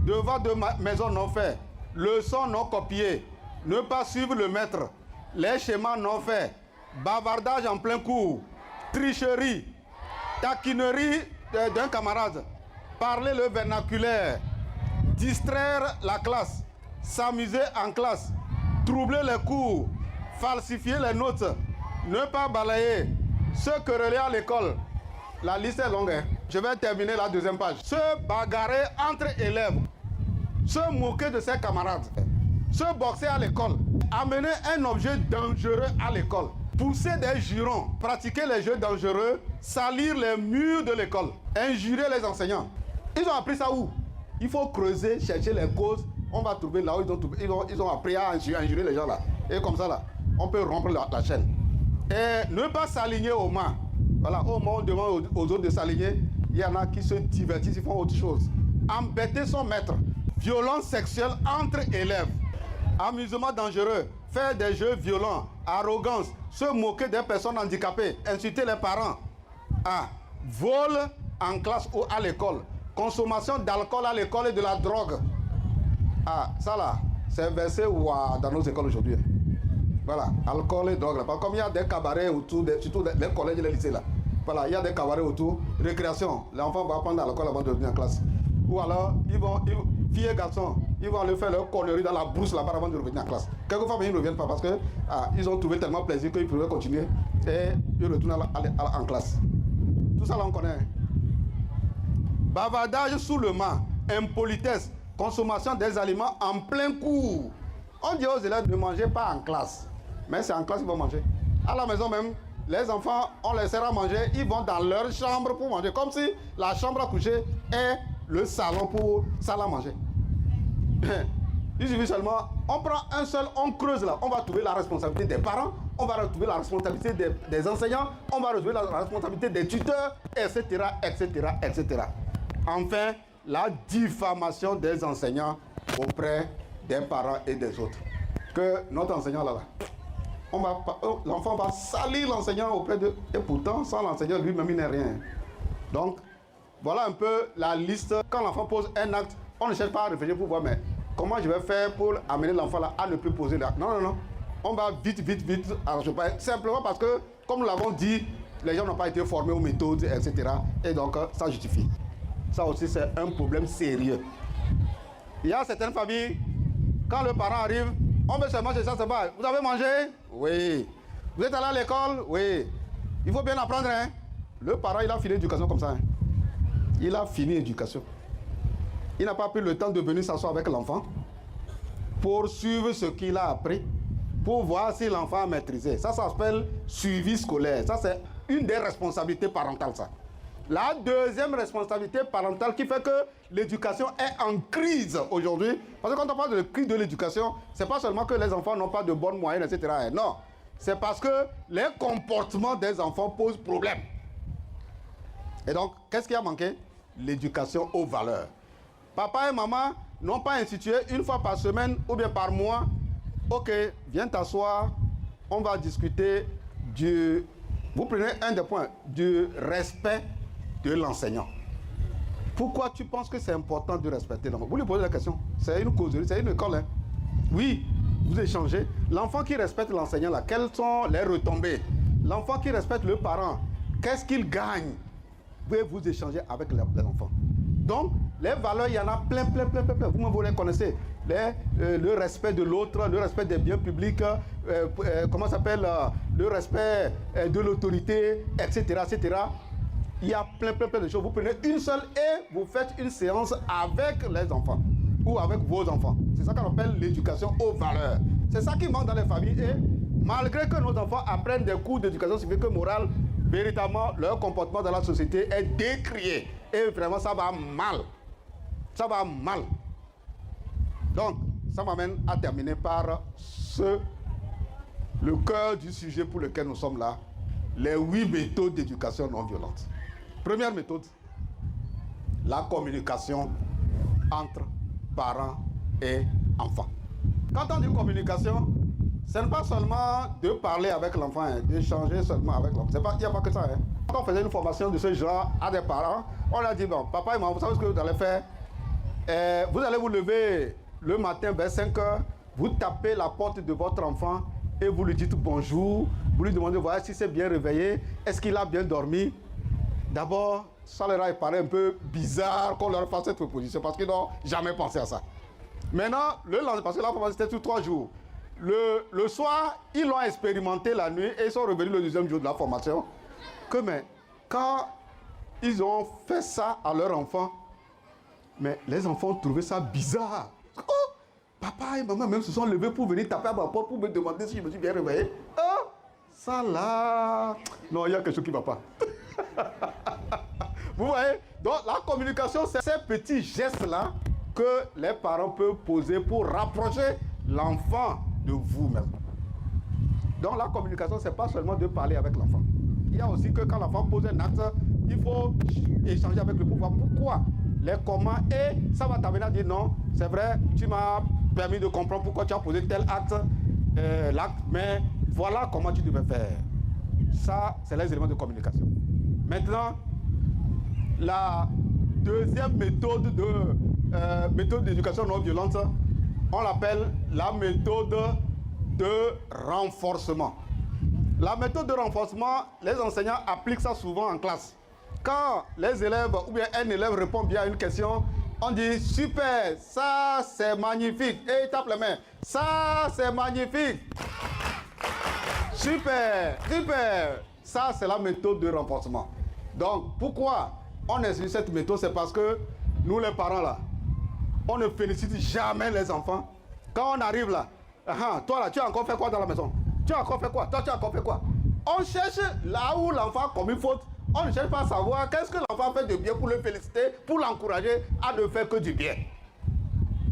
devoir de maison non fait, leçon non copiée, ne pas suivre le maître, les schémas non faits, bavardage en plein cours, tricherie, taquinerie d'un camarade, parler le vernaculaire, distraire la classe, s'amuser en classe, troubler les cours, falsifier les notes, ne pas balayer, se quereller à l'école. La liste est longue. Hein? Je vais terminer la deuxième page. Se bagarrer entre élèves, se moquer de ses camarades, se boxer à l'école, amener un objet dangereux à l'école, pousser des jurons, pratiquer les jeux dangereux, salir les murs de l'école, injurer les enseignants. Ils ont appris ça où? Il faut creuser, chercher les causes. On va trouver là où ils ont appris à injurer les gens là. Et comme ça là, on peut rompre la chaîne. Et ne pas s'aligner aux mains. Voilà, au moment où on demande aux autres de s'aligner, il y en a qui se divertissent, ils font autre chose. Embêter son maître. Violence sexuelle entre élèves. Amusement dangereux. Faire des jeux violents. Arrogance. Se moquer des personnes handicapées. Insulter les parents. Vol en classe ou à l'école. Consommation d'alcool à l'école et de la drogue. Ça là, c'est versé dans nos écoles aujourd'hui. Voilà, alcool et drogue. Comme il y a des cabarets autour, surtout les collèges et les lycées là. Voilà, il y a des cabarets autour. Récréation, l'enfant va prendre l'alcool avant de venir en classe. Ou alors, filles et garçons, ils vont aller faire leur connerie dans la brousse là-bas avant de revenir en classe. Quelquefois, ils ne reviennent pas parce que ils ont trouvé tellement plaisir qu'ils pouvaient continuer et ils retournent en classe. Tout ça là, on connaît. Bavardage sous le mât, impolitesse, consommation des aliments en plein cours. On dit aux élèves ne mangez pas en classe, mais c'est en classe qu'ils vont manger. À la maison même, les enfants, on les sert à manger, ils vont dans leur chambre pour manger, comme si la chambre à coucher est le salon pour salle à manger. Il suffit seulement, on prend un seul, on creuse là, on va trouver la responsabilité des parents, on va retrouver la responsabilité des enseignants, on va retrouver la responsabilité des tuteurs, etc., etc., etc. Enfin, la diffamation des enseignants auprès des parents et des autres. Que notre enseignant là, l'enfant va salir l'enseignant auprès d'eux. Et pourtant, sans l'enseignant lui-même, il n'est rien. Donc, voilà un peu la liste. Quand l'enfant pose un acte, on ne cherche pas à réfléchir pour voir, mais comment je vais faire pour amener l'enfant là à ne plus poser l'acte. Non, non, non. On va vite. Alors, simplement parce que, comme nous l'avons dit, les gens n'ont pas été formés aux méthodes, etc. Et donc, ça justifie. Ça aussi, c'est un problème sérieux. Il y a certaines familles, quand le parent arrive, on veut seulement manger ça, c'est pas. Vous avez mangé? Oui. Vous êtes allé à l'école? Oui. Il faut bien apprendre, hein. Le parent, il a fini l'éducation comme ça. Hein. Il a fini l'éducation. Il n'a pas pris le temps de venir s'asseoir avec l'enfant pour suivre ce qu'il a appris pour voir si l'enfant a maîtrisé. Ça s'appelle suivi scolaire. Ça, c'est une des responsabilités parentales, ça. La deuxième responsabilité parentale qui fait que l'éducation est en crise aujourd'hui, parce que quand on parle de crise de l'éducation, c'est pas seulement que les enfants n'ont pas de bonnes moyennes, etc. Non, c'est parce que les comportements des enfants posent problème. Et donc, qu'est-ce qui a manqué? L'éducation aux valeurs. Papa et maman n'ont pas institué une fois par semaine ou bien par mois. Ok, viens t'asseoir, on va discuter du... Vous prenez un des points, du respect de l'enseignant. Pourquoi tu penses que c'est important de respecter l'enfant? Vous lui posez la question. C'est une causerie, c'est une école. Hein? Oui, vous échangez. L'enfant qui respecte l'enseignant, là, quelles sont les retombées? L'enfant qui respecte le parent, qu'est-ce qu'il gagne? Vous pouvez vous échanger avec les enfants. Donc, les valeurs, il y en a plein. Vous les connaissez. Le respect de l'autre, le respect des biens publics, comment ça s'appelle, le respect de l'autorité, etc. Il y a plein de choses. Vous prenez une seule et vous faites une séance avec les enfants ou avec vos enfants. C'est ça qu'on appelle l'éducation aux valeurs. C'est ça qui manque dans les familles. Et malgré que nos enfants apprennent des cours d'éducation civique et morale, véritablement, leur comportement dans la société est décrié. Et vraiment, ça va mal. Ça va mal. Donc, ça m'amène à terminer par le cœur du sujet pour lequel nous sommes là, les 8 méthodes d'éducation non violente. Première méthode, la communication entre parents et enfants. Quand on dit communication, ce n'est pas seulement de parler avec l'enfant, hein, d'échanger seulement avec l'enfant. Il n'y a pas que ça. Hein. Quand on faisait une formation de ce genre à des parents, on leur dit, bon, papa et maman, vous savez ce que vous allez faire? Vous allez vous lever le matin vers 5 heures, vous tapez la porte de votre enfant et vous lui dites bonjour, vous lui demandez voilà si c'est bien réveillé, est-ce qu'il a bien dormi. D'abord, ça leur paraît un peu bizarre qu'on leur fasse cette proposition parce qu'ils n'ont jamais pensé à ça. Maintenant, le lendemain, parce que la formation c'était sur 3 jours, le soir, ils l'ont expérimenté la nuit et ils sont revenus le deuxième jour de la formation. Mais quand ils ont fait ça à leur enfant, mais les enfants ont trouvé ça bizarre. Oh, papa et maman même se sont levés pour venir taper à ma porte pour me demander si je me suis bien réveillé. Oh, ça là... Non, il y a quelque chose qui ne va pas. Vous voyez? Donc la communication, c'est ces petits gestes-là que les parents peuvent poser pour rapprocher l'enfant de vous-même. Donc la communication, ce n'est pas seulement de parler avec l'enfant. Il y a aussi que quand l'enfant pose un acte, il faut échanger avec le pouvoir. Pourquoi? Les comment, et ça va t'amener à dire non, c'est vrai, tu m'as permis de comprendre pourquoi tu as posé tel acte, mais voilà comment tu devais faire. Ça, c'est les éléments de communication. Maintenant, la deuxième méthode d'éducation non violente, on l'appelle la méthode de renforcement. La méthode de renforcement, les enseignants appliquent ça souvent en classe. Quand les élèves ou bien un élève répond bien à une question, on dit super, ça c'est magnifique. Et il tape les mains. Ça c'est magnifique. Super. Ça c'est la méthode de renforcement. Donc pourquoi on utilise cette méthode? C'est parce que nous les parents là, on ne félicite jamais les enfants. Quand on arrive là, toi là, tu as encore fait quoi dans la maison? Tu as encore fait quoi? Toi tu as encore fait quoi? On cherche là où l'enfant a commis faute. On ne cherche pas à savoir qu'est-ce que l'enfant fait de bien pour le féliciter, pour l'encourager à ne faire que du bien.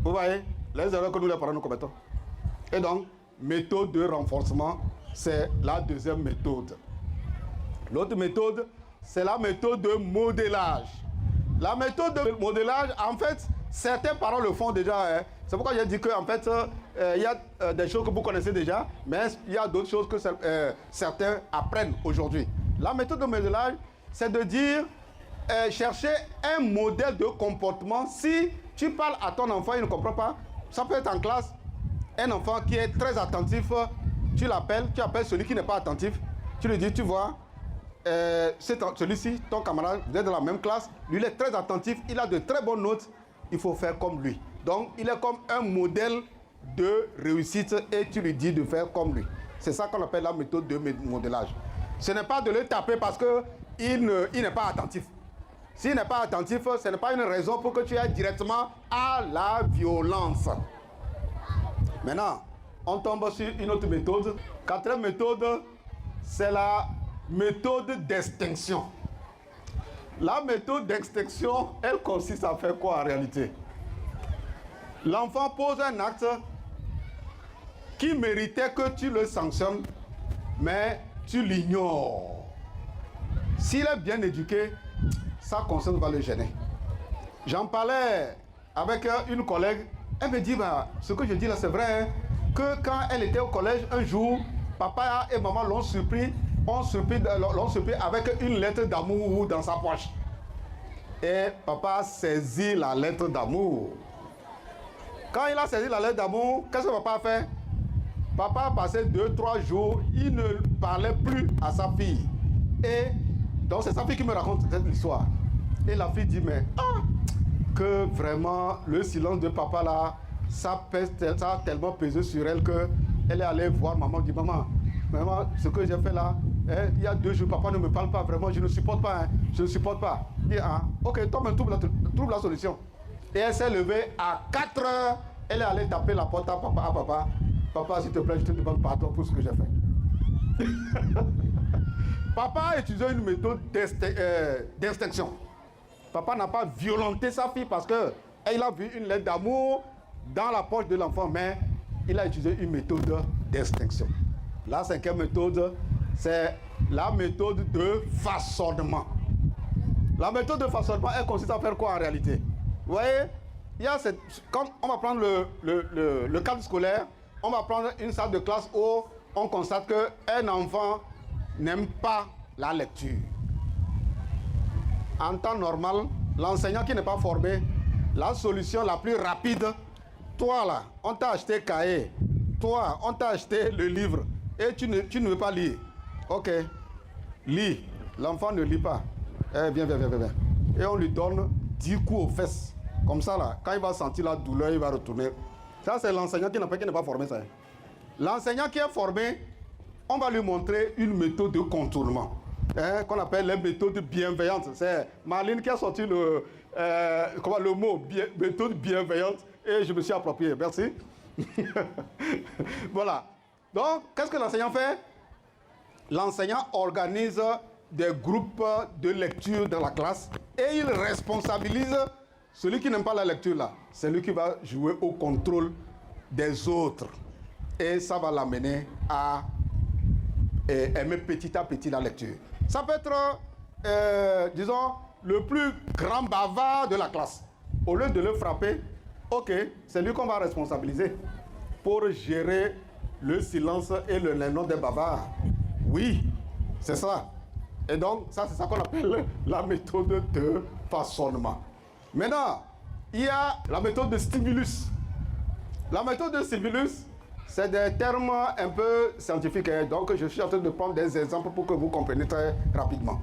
Vous voyez les erreurs que nous les parents nous commettons. Et donc, méthode de renforcement, c'est la deuxième méthode. L'autre méthode, c'est la méthode de modélage. La méthode de modélage, en fait, certains parents le font déjà. Hein. C'est pourquoi j'ai dit qu'en fait, il y a des choses que vous connaissez déjà, mais il y a d'autres choses que certains apprennent aujourd'hui. La méthode de modélage, c'est de dire, chercher un modèle de comportement. Si tu parles à ton enfant, il ne comprend pas, ça peut être en classe, un enfant qui est très attentif, tu l'appelles, tu appelles celui qui n'est pas attentif, tu lui dis, tu vois, celui-ci, ton camarade, vous êtes dans la même classe, lui il est très attentif, il a de très bonnes notes, il faut faire comme lui. Donc, il est comme un modèle de réussite et tu lui dis de faire comme lui. C'est ça qu'on appelle la méthode de modélage. Ce n'est pas de le taper parce qu'il n'est pas attentif. S'il n'est pas attentif, ce n'est pas une raison pour que tu ailles directement à la violence. Maintenant, on tombe sur une autre méthode. Quatrième méthode, c'est la méthode d'extinction. La méthode d'extinction, elle consiste à faire quoi en réalité? L'enfant pose un acte qui méritait que tu le sanctionnes, mais tu l'ignores. S'il est bien éduqué, sa conscience va le gêner. J'en parlais avec une collègue, elle me dit, bah, ce que je dis là c'est vrai, hein, que quand elle était au collège, un jour, papa et maman l'ont surpris avec une lettre d'amour dans sa poche. Et papa a saisi la lettre d'amour. Quand il a saisi la lettre d'amour, qu'est-ce que papa a fait? Papa a passé 2-3 jours, il ne parlait plus à sa fille. Et donc c'est sa fille qui me raconte cette histoire. Et la fille dit, mais que vraiment le silence de papa là, ça a tellement pesé sur elle qu'elle est allée voir maman, dit, maman, ce que j'ai fait là, il y a 2 jours, papa ne me parle pas, vraiment, je ne supporte pas, je ne supporte pas. Il dit, ok, toi-même trouve la solution. Et elle s'est levée à 4 heures, elle est allée taper la porte à papa. Papa, s'il te plaît, je te demande pardon pour ce que j'ai fait. Papa a utilisé une méthode d'extinction. Papa n'a pas violenté sa fille parce qu'elle a vu une lettre d'amour dans la poche de l'enfant, mais il a utilisé une méthode d'extinction. La 5e méthode, c'est la méthode de façonnement. La méthode de façonnement, elle consiste à faire quoi en réalité? Vous voyez, comme on va prendre le cadre scolaire, on va prendre une salle de classe où on constate qu'un enfant n'aime pas la lecture. En temps normal, l'enseignant qui n'est pas formé, la solution la plus rapide, toi là, on t'a acheté cahier, toi, on t'a acheté le livre, et tu ne veux pas lire. Ok, lis. L'enfant ne lit pas. Viens. Et on lui donne 10 coups aux fesses. Comme ça là, quand il va sentir la douleur, il va retourner. Ça, c'est l'enseignant qui n'est pas formé, ça. L'enseignant qui est formé, on va lui montrer une méthode de contournement. Qu'on appelle les méthodes bienveillantes. C'est Marlene qui a sorti le mot méthode bienveillante et je me suis approprié. Merci. Voilà. Donc, qu'est-ce que l'enseignant fait? L'enseignant organise des groupes de lecture dans la classe et il responsabilise celui qui n'aime pas la lecture là. C'est lui qui va jouer au contrôle des autres. Et ça va l'amener à aimer petit à petit la lecture. Ça peut être, disons, le plus grand bavard de la classe. Au lieu de le frapper, ok, c'est lui qu'on va responsabiliser pour gérer le silence et le nom des bavards. Oui, c'est ça. Et donc, ça, c'est ça qu'on appelle la méthode de façonnement. Maintenant, il y a la méthode de stimulus. La méthode de stimulus, c'est des termes un peu scientifiques. Donc, je suis en train de prendre des exemples pour que vous compreniez très rapidement.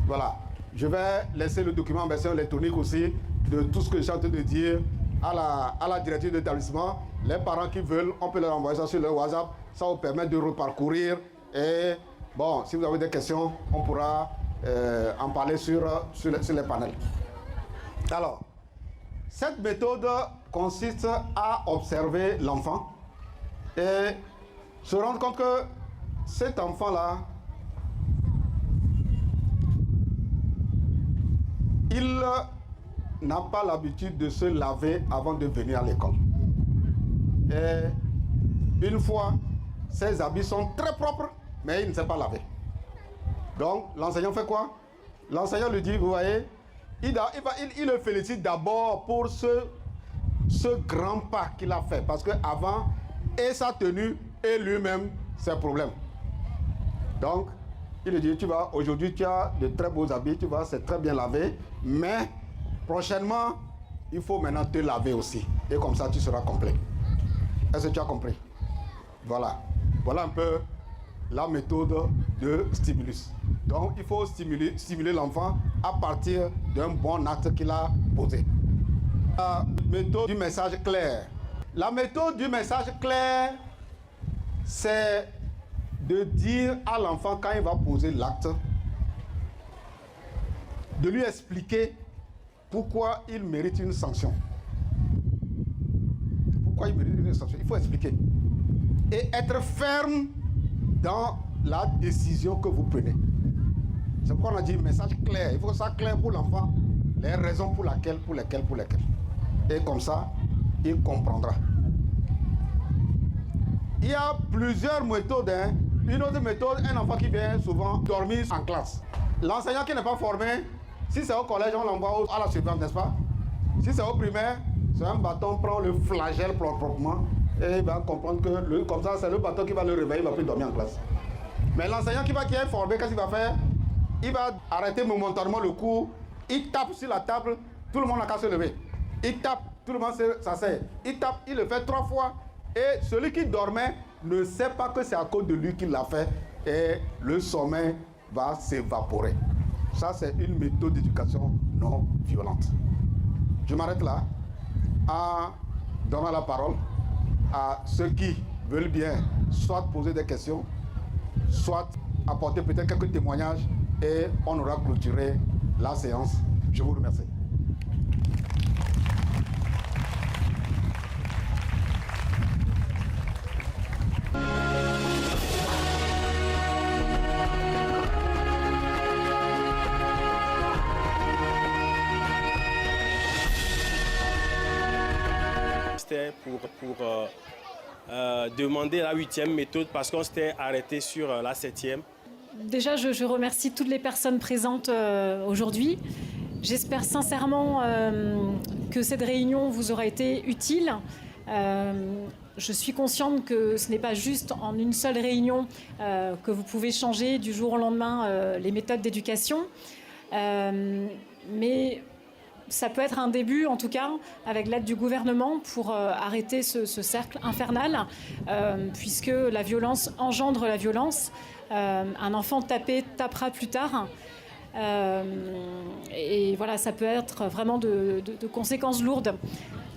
Voilà. Je vais laisser le document en version électronique aussi de tout ce que je suis en train de dire à la directive d'établissement. Les parents qui veulent, on peut leur envoyer ça sur leur WhatsApp. Ça vous permet de reparcourir. Et bon, si vous avez des questions, on pourra en parler sur les panels. Alors, cette méthode consiste à observer l'enfant et se rendre compte que cet enfant-là, il n'a pas l'habitude de se laver avant de venir à l'école. Et une fois, ses habits sont très propres, mais il ne sait pas laver. Donc, l'enseignant fait quoi? L'enseignant lui dit, vous voyez, il le félicite d'abord pour ce grand pas qu'il a fait. Parce qu'avant, et sa tenue, et lui-même, ses problèmes. Donc, il lui dit, aujourd'hui, tu as de très beaux habits, tu vois, c'est très bien lavé. Mais, prochainement, il faut maintenant te laver aussi. Et comme ça, tu seras complet. Est-ce que tu as compris? Voilà. Voilà un peu la méthode de stimulus. Donc, il faut stimuler l'enfant à partir d'un bon acte qu'il a posé. La méthode du message clair. La méthode du message clair, c'est de dire à l'enfant quand il va poser l'acte, de lui expliquer pourquoi il mérite une sanction. Pourquoi il mérite une sanction? Il faut expliquer. et être ferme dans la décision que vous prenez. C'est pourquoi on a dit message clair. Il faut que ça soit clair pour l'enfant, les raisons pour lesquelles. Et comme ça, il comprendra. Il y a plusieurs méthodes. Une autre méthode, un enfant qui vient souvent dormir en classe. L'enseignant qui n'est pas formé, si c'est au collège, on l'envoie à la suivante, n'est-ce pas? Si c'est au primaire, c'est un bâton, prend le flagelle proprement et il va comprendre que comme ça, c'est le bâton qui va le réveiller, il ne va plus dormir en classe. Mais l'enseignant qui est formé, qu'est-ce qu'il va faire? Il va arrêter momentanément le cours, il tape sur la table, tout le monde n'a qu'à se lever. Il tape, tout le monde s'asseye. Il tape, il le fait 3 fois et celui qui dormait ne sait pas que c'est à cause de lui qu'il l'a fait et le sommeil va s'évaporer. Ça, c'est une méthode d'éducation non violente. Je m'arrête là en donnant la parole à ceux qui veulent bien soit poser des questions, soit apporter peut-être quelques témoignages et on aura clôturé la séance. Je vous remercie. C'était pour demander la 8e méthode parce qu'on s'était arrêté sur la 7e. Déjà, je remercie toutes les personnes présentes aujourd'hui. J'espère sincèrement que cette réunion vous aura été utile. Je suis consciente que ce n'est pas juste en une seule réunion que vous pouvez changer du jour au lendemain les méthodes d'éducation. Mais ça peut être un début, en tout cas, avec l'aide du gouvernement pour arrêter ce cercle infernal, puisque la violence engendre la violence. Un enfant tapé tapera plus tard. Et voilà, ça peut être vraiment de conséquences lourdes.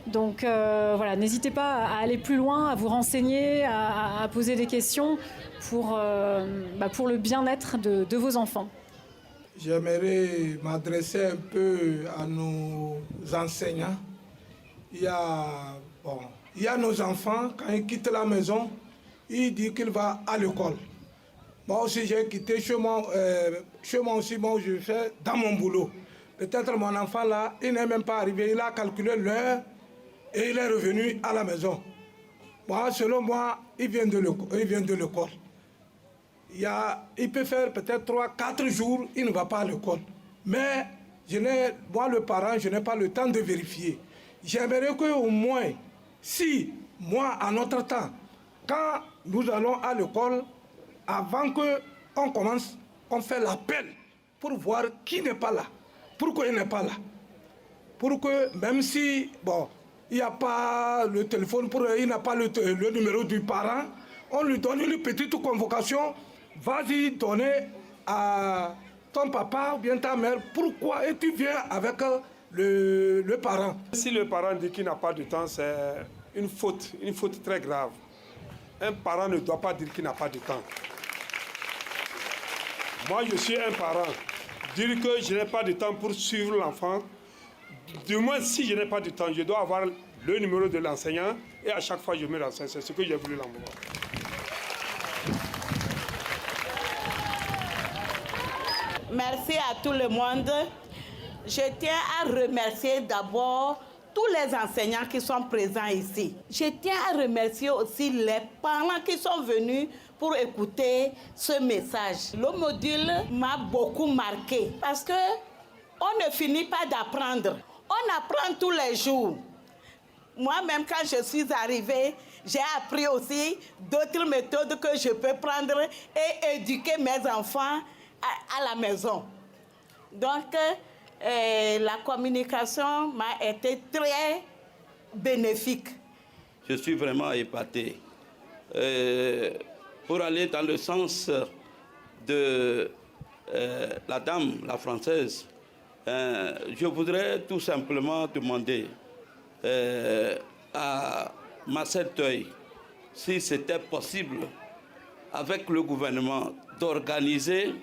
Donc voilà, n'hésitez pas à aller plus loin, à vous renseigner, à poser des questions pour le bien-être de vos enfants. J'aimerais m'adresser un peu à nos enseignants. Il y a nos enfants, quand ils quittent la maison, ils disent qu'ils vont à l'école. Moi aussi, j'ai quitté chez moi aussi, moi je fais dans mon boulot. Peut-être mon enfant là, il n'est même pas arrivé, il a calculé l'heure et il est revenu à la maison. Moi, selon moi, il vient de l'école. Il peut faire peut-être 3-4 jours, il ne va pas à l'école. Mais moi, le parent, je n'ai pas le temps de vérifier. J'aimerais qu'au moins, si, moi, à notre temps, quand nous allons à l'école, avant qu'on commence, on fait l'appel pour voir qui n'est pas là. Pourquoi il n'est pas là? Pour que, même si, il n'y a pas le téléphone, il n'a pas le numéro du parent, on lui donne une petite convocation. Vas-y donner à ton papa ou bien ta mère pourquoi et tu viens avec le parent. Si le parent dit qu'il n'a pas de temps, c'est une faute très grave. Un parent ne doit pas dire qu'il n'a pas de temps. Moi, je suis un parent. Dire que je n'ai pas de temps pour suivre l'enfant, du moins si je n'ai pas de temps, je dois avoir le numéro de l'enseignant et à chaque fois je me renseigne. C'est ce que j'ai voulu l'envoyer. Merci à tout le monde. Je tiens à remercier d'abord tous les enseignants qui sont présents ici. Je tiens à remercier aussi les parents qui sont venus pour écouter ce message. Le module m'a beaucoup marqué parce que on ne finit pas d'apprendre. On apprend tous les jours. Moi-même, quand je suis arrivée, j'ai appris aussi d'autres méthodes que je peux prendre et éduquer mes enfants à la maison. Donc, la communication m'a été très bénéfique. Je suis vraiment épaté. Pour aller dans le sens de la dame, la française, je voudrais tout simplement demander à Marcel Teuil si c'était possible avec le gouvernement d'organiser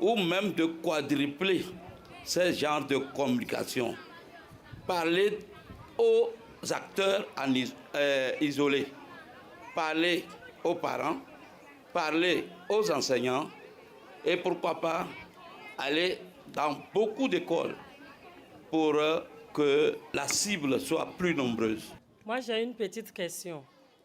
ou même de quadrupler ce genre de communication. Parler aux acteurs isolés, parler aux parents, parler aux enseignants et pourquoi pas aller dans beaucoup d'écoles pour que la cible soit plus nombreuse. Moi, j'ai une petite question.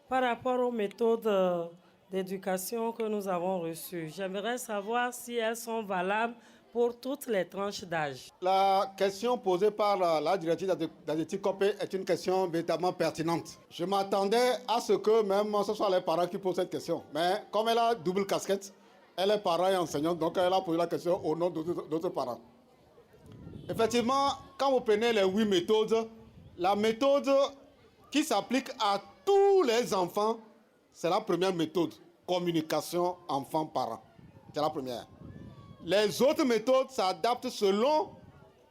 Par rapport aux méthodes d'éducation que nous avons reçues, j'aimerais savoir si elles sont valables pour toutes les tranches d'âge. La question posée par la directrice d'Addicti Copé est une question véritablement pertinente. Je m'attendais à ce que même ce soit les parents qui posent cette question. Mais comme elle a double casquette, elle est parent et enseignante, donc elle a posé la question au nom d'autres parents. Effectivement, quand vous prenez les 8 méthodes, la méthode qui s'applique à tous les enfants, c'est la première méthode, communication enfant-parent. C'est la première. Les autres méthodes s'adaptent selon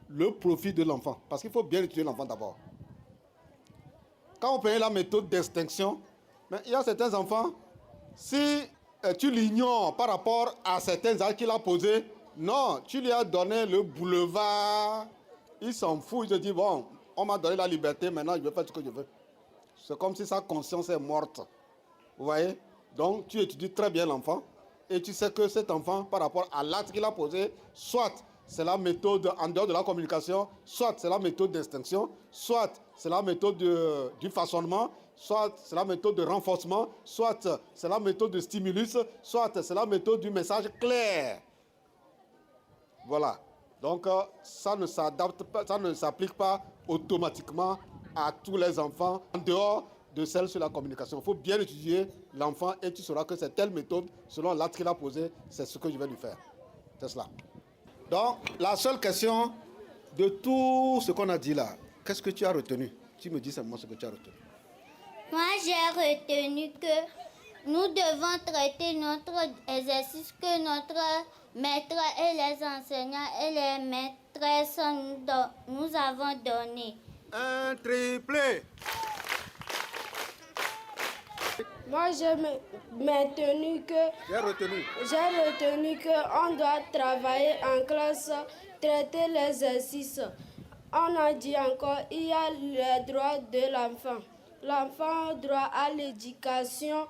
le profil de l'enfant, parce qu'il faut bien étudier l'enfant d'abord. Quand vous prenez la méthode d'extinction, il y a certains enfants, si tu l'ignores par rapport à certains actes qu'il a posés, non, tu lui as donné le boulevard, il s'en fout, il se dit, bon, on m'a donné la liberté, maintenant je vais faire ce que je veux. C'est comme si sa conscience est morte. Vous voyez? Donc tu étudies très bien l'enfant et tu sais que cet enfant, par rapport à l'acte qu'il a posé, soit c'est la méthode en dehors de la communication, soit c'est la méthode d'extinction, soit c'est la méthode du façonnement, soit c'est la méthode de renforcement, soit c'est la méthode de stimulus, soit c'est la méthode du message clair. Voilà. Donc ça ne s'adapte pas, ça ne s'applique pas automatiquement à tous les enfants en dehors de celle sur la communication. Il faut bien étudier l'enfant et tu sauras que c'est telle méthode, selon l'acte qu'il a posé, c'est ce que je vais lui faire. C'est cela. Donc, la seule question de tout ce qu'on a dit là, qu'est-ce que tu as retenu? Tu me dis simplement ce que tu as retenu. Moi, j'ai retenu que nous devons traiter notre exercice que notre maître et les enseignants et les maîtresses nous avons donné. Un triplé. Moi, j'ai maintenu que... J'ai retenu qu'on doit travailler en classe, traiter l'exercice. On a dit encore, il y a le droit de l'enfant. L'enfant a droit à l'éducation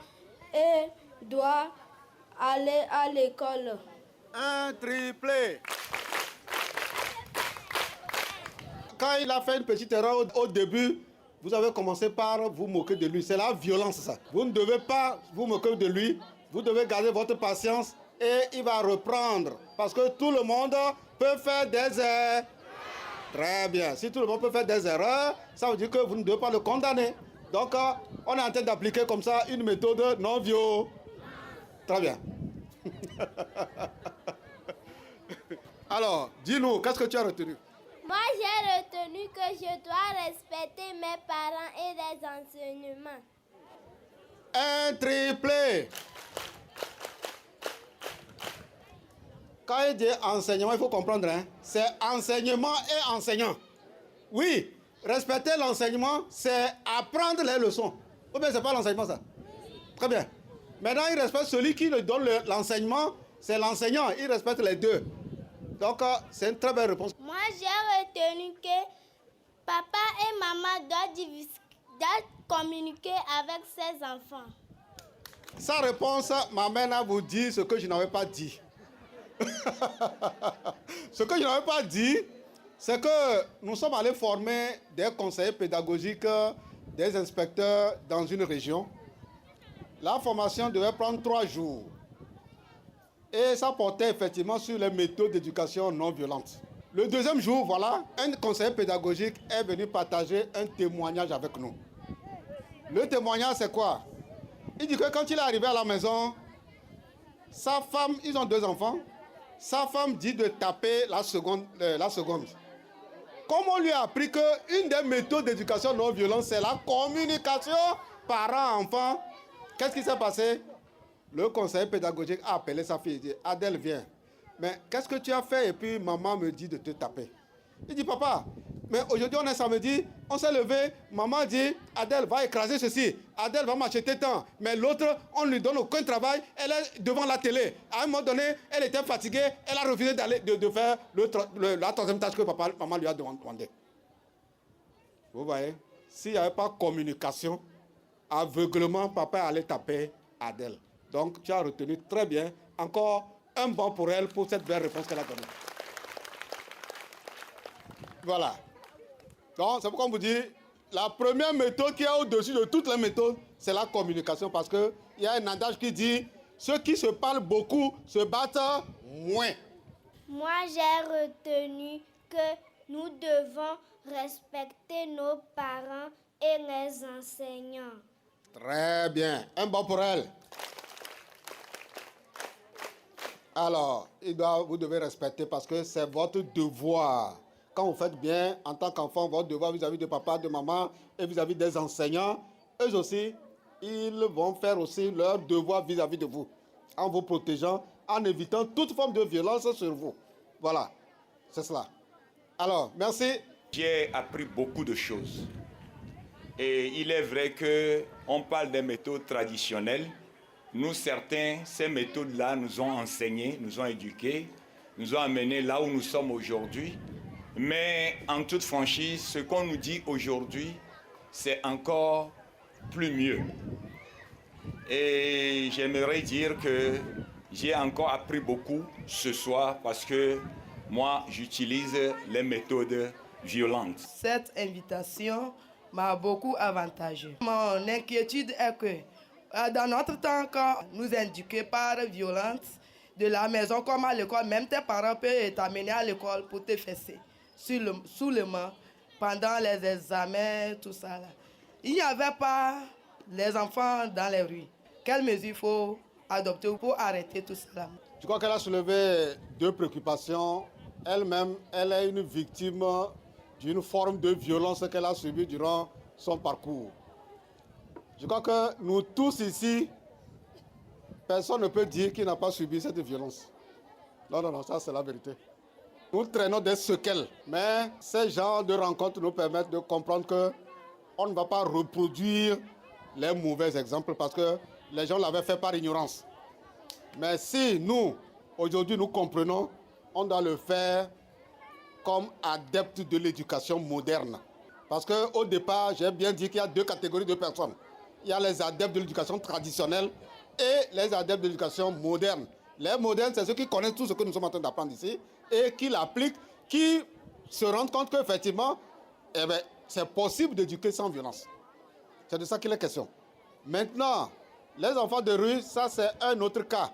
et doit aller à l'école. Un triplé. Quand il a fait une petite erreur au début, vous avez commencé par vous moquer de lui. C'est la violence, ça. Vous ne devez pas vous moquer de lui. Vous devez garder votre patience et il va reprendre. Parce que tout le monde peut faire des erreurs. Très bien. Si tout le monde peut faire des erreurs, ça veut dire que vous ne devez pas le condamner. Donc, on est en train d'appliquer comme ça une méthode non violente. Très bien. Alors, dis-nous, qu'est-ce que tu as retenu? Moi, j'ai retenu que je dois respecter mes parents et les enseignements. Un triplé. Quand il dit enseignement, il faut comprendre, hein, c'est enseignement et enseignant. Oui, respecter l'enseignement, c'est apprendre les leçons. Ou bien c'est pas l'enseignement, ça? Très bien. Maintenant, il respecte celui qui lui donne l'enseignement, c'est l'enseignant. Il respecte les deux. Donc, c'est une très belle réponse. Moi, j'ai retenu que papa et maman doivent communiquer avec ses enfants. Sa réponse m'amène à vous dire ce que je n'avais pas dit. Ce que je n'avais pas dit, c'est que nous sommes allés former des conseillers pédagogiques, des inspecteurs dans une région. La formation devait prendre 3 jours. Et ça portait effectivement sur les méthodes d'éducation non violente. Le deuxième jour, voilà, un conseiller pédagogique est venu partager un témoignage avec nous. Le témoignage, c'est quoi? Il dit que quand il est arrivé à la maison, sa femme, ils ont 2 enfants, sa femme dit de taper la seconde. Comme on lui a appris qu'une des méthodes d'éducation non violente, c'est la communication parent-enfant, qu'est-ce qui s'est passé? Le conseiller pédagogique a appelé sa fille, il dit, Adèle, viens. Mais qu'est-ce que tu as fait? Et puis maman me dit de te taper. Il dit, papa, mais aujourd'hui on est samedi, on s'est levé, maman dit, Adèle va écraser ceci, Adèle va m'acheter tant. Mais l'autre, on lui donne aucun travail, elle est devant la télé. À un moment donné, elle était fatiguée, elle a refusé de faire la 3e tâche que maman lui a demandé. Vous voyez, s'il n'y avait pas communication, aveuglement, papa allait taper Adèle. Donc, tu as retenu très bien. Encore un bon pour elle pour cette belle réponse qu'elle a donnée. Voilà. Donc, c'est pourquoi on vous dit, la première méthode qui est au-dessus de toutes les méthodes, c'est la communication. Parce qu'il y a un adage qui dit, ceux qui se parlent beaucoup se battent moins. Moi, j'ai retenu que nous devons respecter nos parents et les enseignants. Très bien. Un bon pour elle. Alors, vous devez respecter parce que c'est votre devoir. Quand vous faites bien, en tant qu'enfant, votre devoir vis-à-vis de papa, de maman et vis-à-vis des enseignants, eux aussi, ils vont faire aussi leur devoir vis-à-vis de vous, en vous protégeant, en évitant toute forme de violence sur vous. Voilà, c'est cela. Alors, merci. J'ai appris beaucoup de choses. Et il est vrai qu'on parle des méthodes traditionnelles. Nous, certains, ces méthodes-là nous ont enseignés, nous ont éduqués, nous ont amenés là où nous sommes aujourd'hui. Mais en toute franchise, ce qu'on nous dit aujourd'hui, c'est encore plus mieux. Et j'aimerais dire que j'ai encore appris beaucoup ce soir parce que moi, j'utilise les méthodes violentes. Cette invitation m'a beaucoup avantagé. Mon inquiétude est que dans notre temps, quand nous éduquons par violence, de la maison comme à l'école, même tes parents peuvent t'amener à l'école pour te fesser sous le banc pendant les examens, tout ça. Là. Il n'y avait pas les enfants dans les rues. Quelles mesures il faut adopter pour arrêter tout cela? Je crois qu'elle a soulevé deux préoccupations. Elle-même, elle est une victime d'une forme de violence qu'elle a subie durant son parcours. Je crois que nous tous ici, personne ne peut dire qu'il n'a pas subi cette violence. Non, non, non, ça c'est la vérité. Nous traînons des séquelles, mais ces genres de rencontres nous permettent de comprendre qu'on ne va pas reproduire les mauvais exemples parce que les gens l'avaient fait par ignorance. Mais si nous, aujourd'hui, nous comprenons, on doit le faire comme adeptes de l'éducation moderne. Parce qu'au départ, j'ai bien dit qu'il y a deux catégories de personnes. Il y a les adeptes de l'éducation traditionnelle et les adeptes de l'éducation moderne. Les modernes, c'est ceux qui connaissent tout ce que nous sommes en train d'apprendre ici et qui l'appliquent, qui se rendent compte qu'effectivement, c'est possible d'éduquer sans violence. C'est de ça qu'il est question. Maintenant, les enfants de rue, ça c'est un autre cas.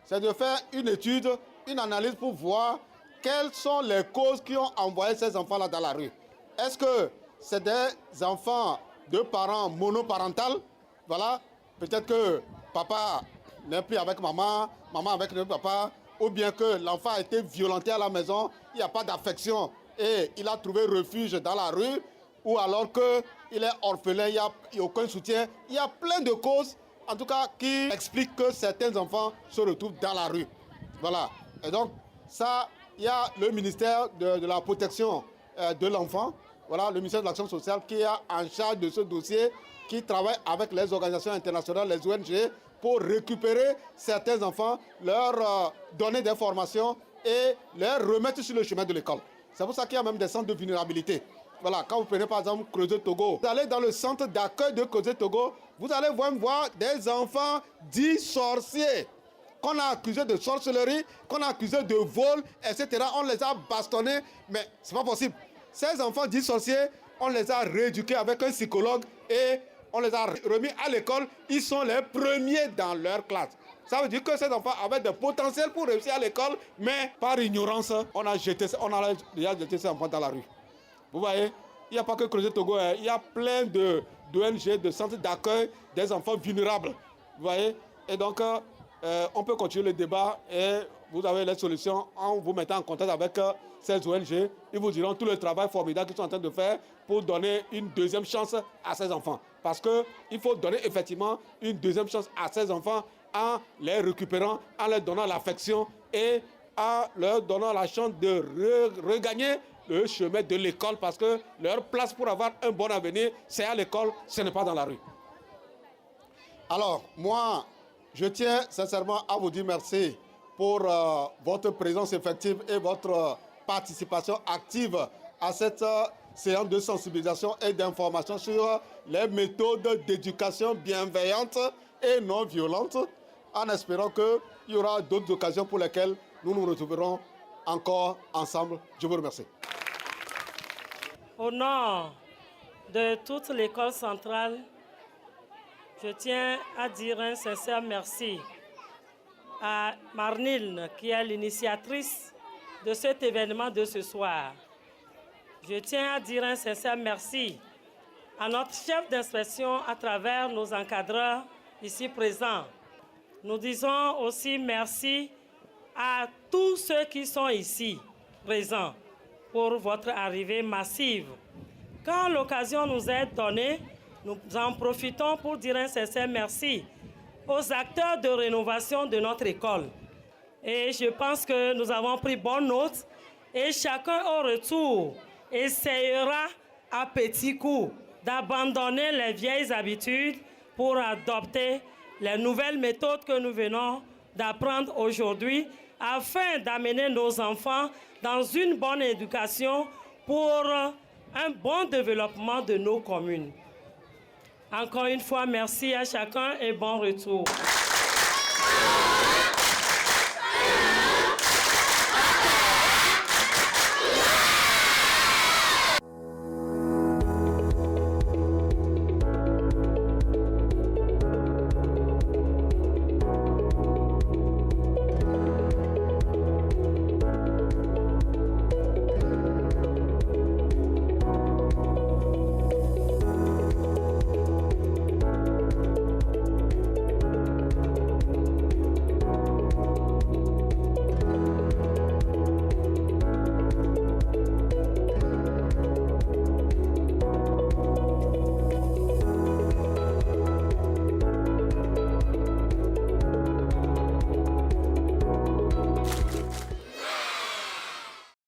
C'est de faire une étude, une analyse pour voir quelles sont les causes qui ont envoyé ces enfants-là dans la rue. Est-ce que c'est des enfants de parents monoparentaux? Voilà, peut-être que papa n'est plus avec maman, maman avec le papa, ou bien que l'enfant a été violenté à la maison, il n'y a pas d'affection et il a trouvé refuge dans la rue, ou alors qu'il est orphelin, il n'y a aucun soutien. Il y a plein de causes, en tout cas, qui expliquent que certains enfants se retrouvent dans la rue. Voilà. Et donc, ça, il y a le ministère de la protection de l'enfant, voilà, le ministère de l'Action sociale qui est en charge de ce dossier, qui travaille avec les organisations internationales, les ONG, pour récupérer certains enfants, leur donner des formations et les remettre sur le chemin de l'école. C'est pour ça qu'il y a même des centres de vulnérabilité. Voilà, quand vous prenez par exemple Creuset Togo, vous allez dans le centre d'accueil de Creuset Togo, vous allez voir des enfants dits sorciers, qu'on a accusés de sorcellerie, qu'on a accusés de vol, etc. On les a bastonnés, mais c'est pas possible. Ces enfants dits sorciers, on les a rééduqués avec un psychologue et on les a remis à l'école. Ils sont les premiers dans leur classe. Ça veut dire que ces enfants avaient des potentiels pour réussir à l'école, mais par ignorance, on a déjà jeté ces enfants dans la rue. Vous voyez, il n'y a pas que Creuset Togo, il y a plein d'ONG, de centres d'accueil des enfants vulnérables. Vous voyez, et donc on peut continuer le débat et vous avez les solutions en vous mettant en contact avec ces ONG. Ils vous diront tout le travail formidable qu'ils sont en train de faire pour donner une deuxième chance à ces enfants. Parce qu'il faut donner effectivement une deuxième chance à ces enfants en les récupérant, en leur donnant l'affection et en leur donnant la chance de regagner le chemin de l'école parce que leur place pour avoir un bon avenir, c'est à l'école, ce n'est pas dans la rue. Alors, moi, je tiens sincèrement à vous dire merci pour votre présence effective et votre participation active à cette séance de sensibilisation et d'information sur les méthodes d'éducation bienveillantes et non violentes, en espérant qu'il y aura d'autres occasions pour lesquelles nous nous retrouverons encore ensemble. Je vous remercie. Au nom de toute l'école centrale, je tiens à dire un sincère merci à Marnil, qui est l'initiatrice de cet événement de ce soir. Je tiens à dire un sincère merci à notre chef d'inspection à travers nos encadreurs ici présents. Nous disons aussi merci à tous ceux qui sont ici présents pour votre arrivée massive. Quand l'occasion nous est donnée, nous en profitons pour dire un sincère merci aux acteurs de rénovation de notre école. Et je pense que nous avons pris bonne note et chacun au retour essayera à petits coups d'abandonner les vieilles habitudes pour adopter les nouvelles méthodes que nous venons d'apprendre aujourd'hui afin d'amener nos enfants dans une bonne éducation pour un bon développement de nos communes. Encore une fois, merci à chacun et bon retour.